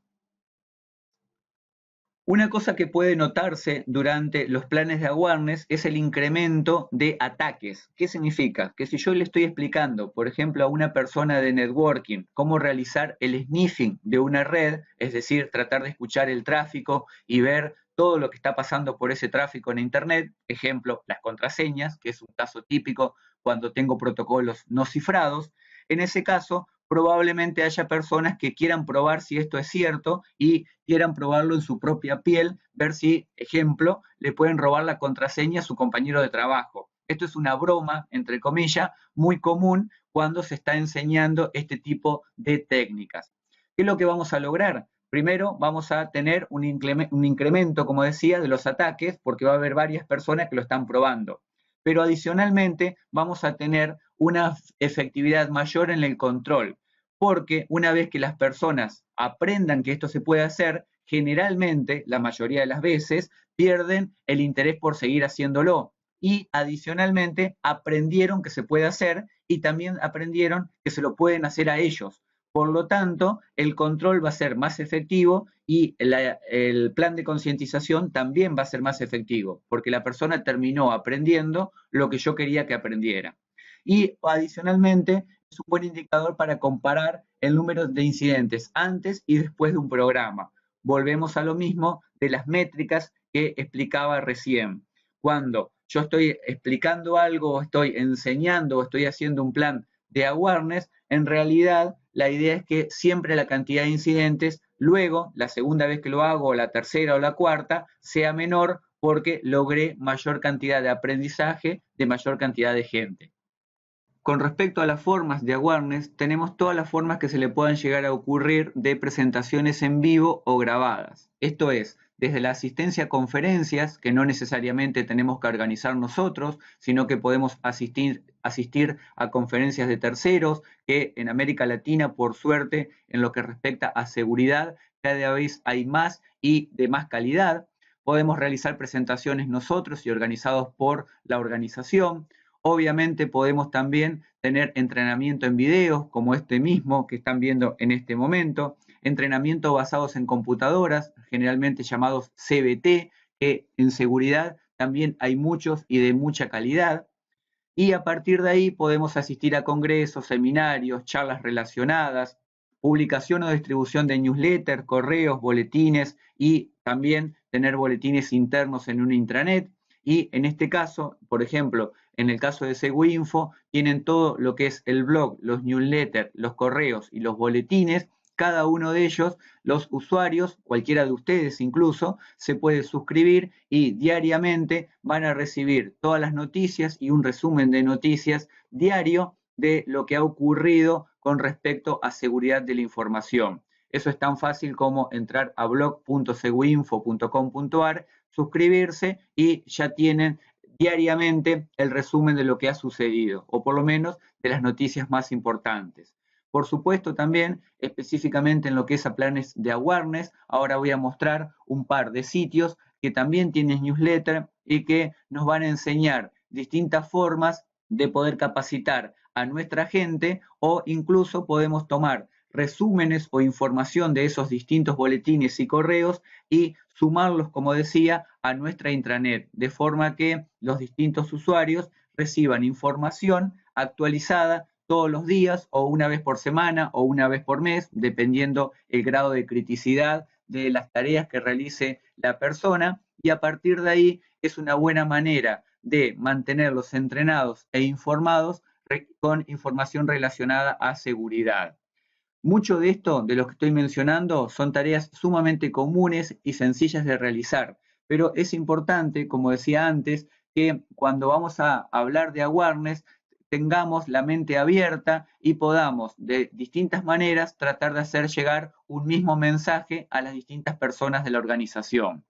Una cosa que puede notarse durante los planes de awareness es el incremento de ataques. ¿Qué significa? Que si yo le estoy explicando, por ejemplo, a una persona de networking cómo realizar el sniffing de una red, es decir, tratar de escuchar el tráfico y ver todo lo que está pasando por ese tráfico en Internet, ejemplo, las contraseñas, que es un caso típico cuando tengo protocolos no cifrados, en ese caso probablemente haya personas que quieran probar si esto es cierto y quieran probarlo en su propia piel, ver si, ejemplo, le pueden robar la contraseña a su compañero de trabajo. Esto es una broma, entre comillas, muy común cuando se está enseñando este tipo de técnicas. ¿Qué es lo que vamos a lograr? Primero vamos a tener un incremento, como decía, de los ataques porque va a haber varias personas que lo están probando. Pero adicionalmente vamos a tener una efectividad mayor en el control, porque una vez que las personas aprendan que esto se puede hacer, generalmente, la mayoría de las veces, pierden el interés por seguir haciéndolo. Y adicionalmente aprendieron que se puede hacer y también aprendieron que se lo pueden hacer a ellos. Por lo tanto, el control va a ser más efectivo y el plan de concientización también va a ser más efectivo, porque la persona terminó aprendiendo lo que yo quería que aprendiera. Y adicionalmente, es un buen indicador para comparar el número de incidentes antes y después de un programa. Volvemos a lo mismo de las métricas que explicaba recién. Cuando yo estoy explicando algo, o estoy enseñando, o estoy haciendo un plan de awareness, en realidad la idea es que siempre la cantidad de incidentes, luego, la segunda vez que lo hago, o la tercera o la cuarta, sea menor porque logré mayor cantidad de aprendizaje de mayor cantidad de gente. Con respecto a las formas de awareness, tenemos todas las formas que se le puedan llegar a ocurrir de presentaciones en vivo o grabadas. Esto es, desde la asistencia a conferencias, que no necesariamente tenemos que organizar nosotros, sino que podemos asistir a conferencias de terceros, que en América Latina, por suerte, en lo que respecta a seguridad, cada vez hay más y de más calidad. Podemos realizar presentaciones nosotros y organizados por la organización. Obviamente podemos también tener entrenamiento en videos, como este mismo que están viendo en este momento, entrenamiento basados en computadoras, generalmente llamados CBT, que en seguridad también hay muchos y de mucha calidad. Y a partir de ahí podemos asistir a congresos, seminarios, charlas relacionadas, publicación o distribución de newsletters, correos, boletines y también tener boletines internos en un intranet. Y en este caso, por ejemplo, en el caso de Seguinfo, tienen todo lo que es el blog, los newsletters, los correos y los boletines. Cada uno de ellos, los usuarios, cualquiera de ustedes incluso, se puede suscribir y diariamente van a recibir todas las noticias y un resumen de noticias diario de lo que ha ocurrido con respecto a seguridad de la información. Eso es tan fácil como entrar a blog.seguinfo.com.ar, suscribirse y ya tienen diariamente el resumen de lo que ha sucedido, o por lo menos de las noticias más importantes. Por supuesto, también específicamente en lo que es a planes de awareness, ahora voy a mostrar un par de sitios que también tienen newsletter y que nos van a enseñar distintas formas de poder capacitar a nuestra gente, o incluso podemos tomar resúmenes o información de esos distintos boletines y correos y sumarlos, como decía, a nuestra intranet, de forma que los distintos usuarios reciban información actualizada todos los días o una vez por semana o una vez por mes, dependiendo el grado de criticidad de las tareas que realice la persona, y a partir de ahí es una buena manera de mantenerlos entrenados e informados con información relacionada a seguridad. Mucho de esto, de lo que estoy mencionando, son tareas sumamente comunes y sencillas de realizar, pero es importante, como decía antes, que cuando vamos a hablar de awareness tengamos la mente abierta y podamos de distintas maneras tratar de hacer llegar un mismo mensaje a las distintas personas de la organización.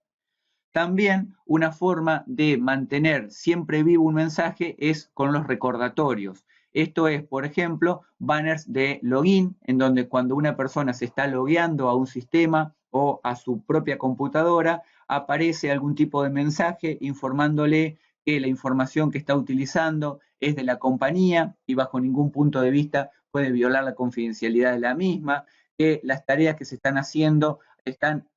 También una forma de mantener siempre vivo un mensaje es con los recordatorios. Esto es, por ejemplo, banners de login, en donde cuando una persona se está logueando a un sistema o a su propia computadora, aparece algún tipo de mensaje informándole que la información que está utilizando es de la compañía y bajo ningún punto de vista puede violar la confidencialidad de la misma, que las tareas que se están haciendo están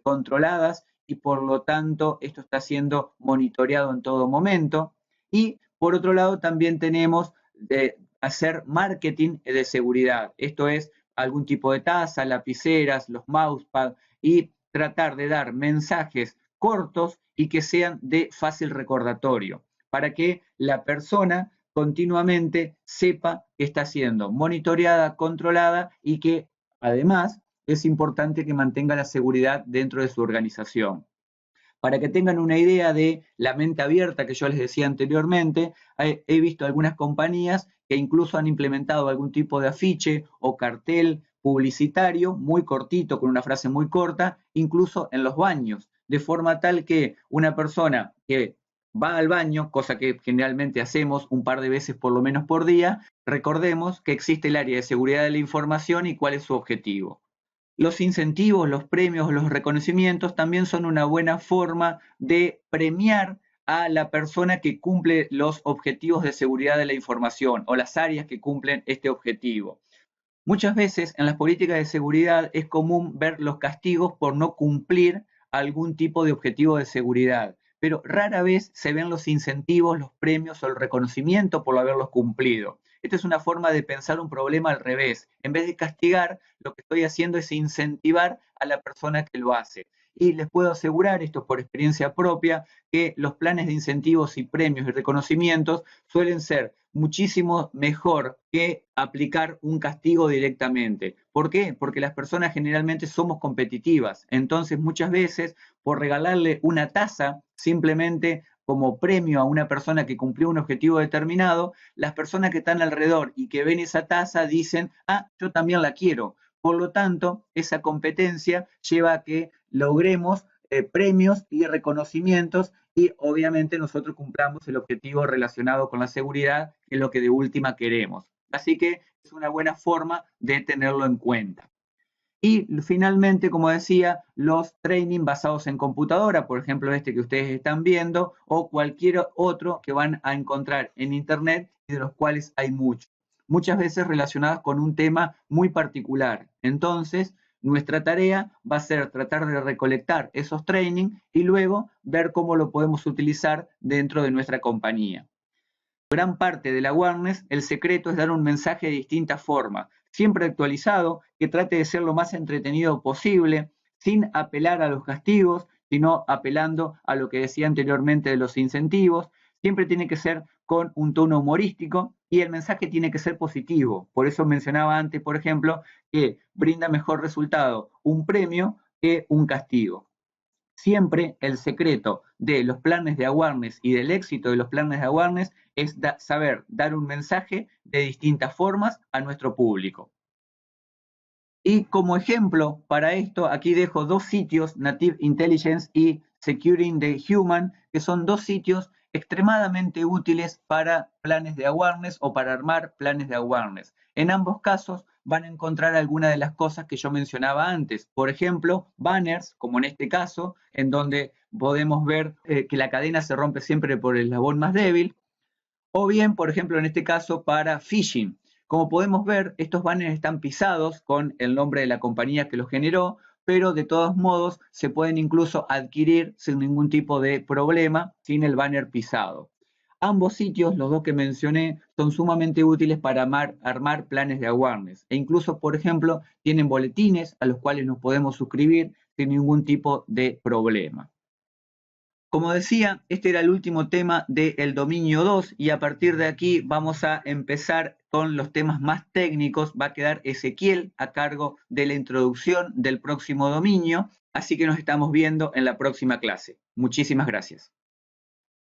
controladas y por lo tanto esto está siendo monitoreado en todo momento. Y por otro lado también tenemos de hacer marketing de seguridad, esto es algún tipo de taza, lapiceras, los mousepad, y tratar de dar mensajes cortos y que sean de fácil recordatorio, para que la persona continuamente sepa que está siendo monitoreada, controlada y que además es importante que mantenga la seguridad dentro de su organización. Para que tengan una idea de la mente abierta que yo les decía anteriormente, he visto algunas compañías que incluso han implementado algún tipo de afiche o cartel publicitario muy cortito, con una frase muy corta, incluso en los baños, de forma tal que una persona que va al baño, cosa que generalmente hacemos un par de veces por lo menos por día, recordemos que existe el área de seguridad de la información y cuál es su objetivo. Los incentivos, los premios, los reconocimientos también son una buena forma de premiar a la persona que cumple los objetivos de seguridad de la información o las áreas que cumplen este objetivo. Muchas veces en las políticas de seguridad es común ver los castigos por no cumplir algún tipo de objetivo de seguridad, pero rara vez se ven los incentivos, los premios o el reconocimiento por haberlos cumplido. Esta es una forma de pensar un problema al revés. En vez de castigar, lo que estoy haciendo es incentivar a la persona que lo hace. Y les puedo asegurar, esto por experiencia propia, que los planes de incentivos y premios y reconocimientos suelen ser muchísimo mejor que aplicar un castigo directamente. ¿Por qué? Porque las personas generalmente somos competitivas. Entonces, muchas veces, por regalarle una taza simplemente como premio a una persona que cumplió un objetivo determinado, las personas que están alrededor y que ven esa taza dicen, ah, yo también la quiero. Por lo tanto, esa competencia lleva a que logremos premios y reconocimientos y obviamente nosotros cumplamos el objetivo relacionado con la seguridad, que es lo que de última queremos. Así que es una buena forma de tenerlo en cuenta. Y finalmente, como decía, los training basados en computadora, por ejemplo este que ustedes están viendo, o cualquier otro que van a encontrar en internet y de los cuales hay muchos, muchas veces relacionados con un tema muy particular. Entonces, nuestra tarea va a ser tratar de recolectar esos training y luego ver cómo lo podemos utilizar dentro de nuestra compañía. Gran parte de la awareness, el secreto es dar un mensaje de distinta forma, siempre actualizado, que trate de ser lo más entretenido posible, sin apelar a los castigos, sino apelando a lo que decía anteriormente de los incentivos. Siempre tiene que ser con un tono humorístico y el mensaje tiene que ser positivo. Por eso mencionaba antes, por ejemplo, que brinda mejor resultado un premio que un castigo. Siempre el secreto de los planes de awareness y del éxito de los planes de awareness es saber dar un mensaje de distintas formas a nuestro público. Y como ejemplo para esto, aquí dejo dos sitios, Native Intelligence y Securing the Human, que son dos sitios extremadamente útiles para planes de awareness o para armar planes de awareness. En ambos casos van a encontrar algunas de las cosas que yo mencionaba antes. Por ejemplo, banners, como en este caso, en donde podemos ver que la cadena se rompe siempre por el eslabón más débil. O bien, por ejemplo, en este caso, para phishing. Como podemos ver, estos banners están pisados con el nombre de la compañía que los generó, pero de todos modos se pueden incluso adquirir sin ningún tipo de problema, sin el banner pisado. Ambos sitios, los dos que mencioné, son sumamente útiles para armar planes de awareness. E incluso, por ejemplo, tienen boletines a los cuales nos podemos suscribir sin ningún tipo de problema. Como decía, este era el último tema del dominio 2 y a partir de aquí vamos a empezar con los temas más técnicos. Va a quedar Ezequiel a cargo de la introducción del próximo dominio, así que nos estamos viendo en la próxima clase. Muchísimas gracias.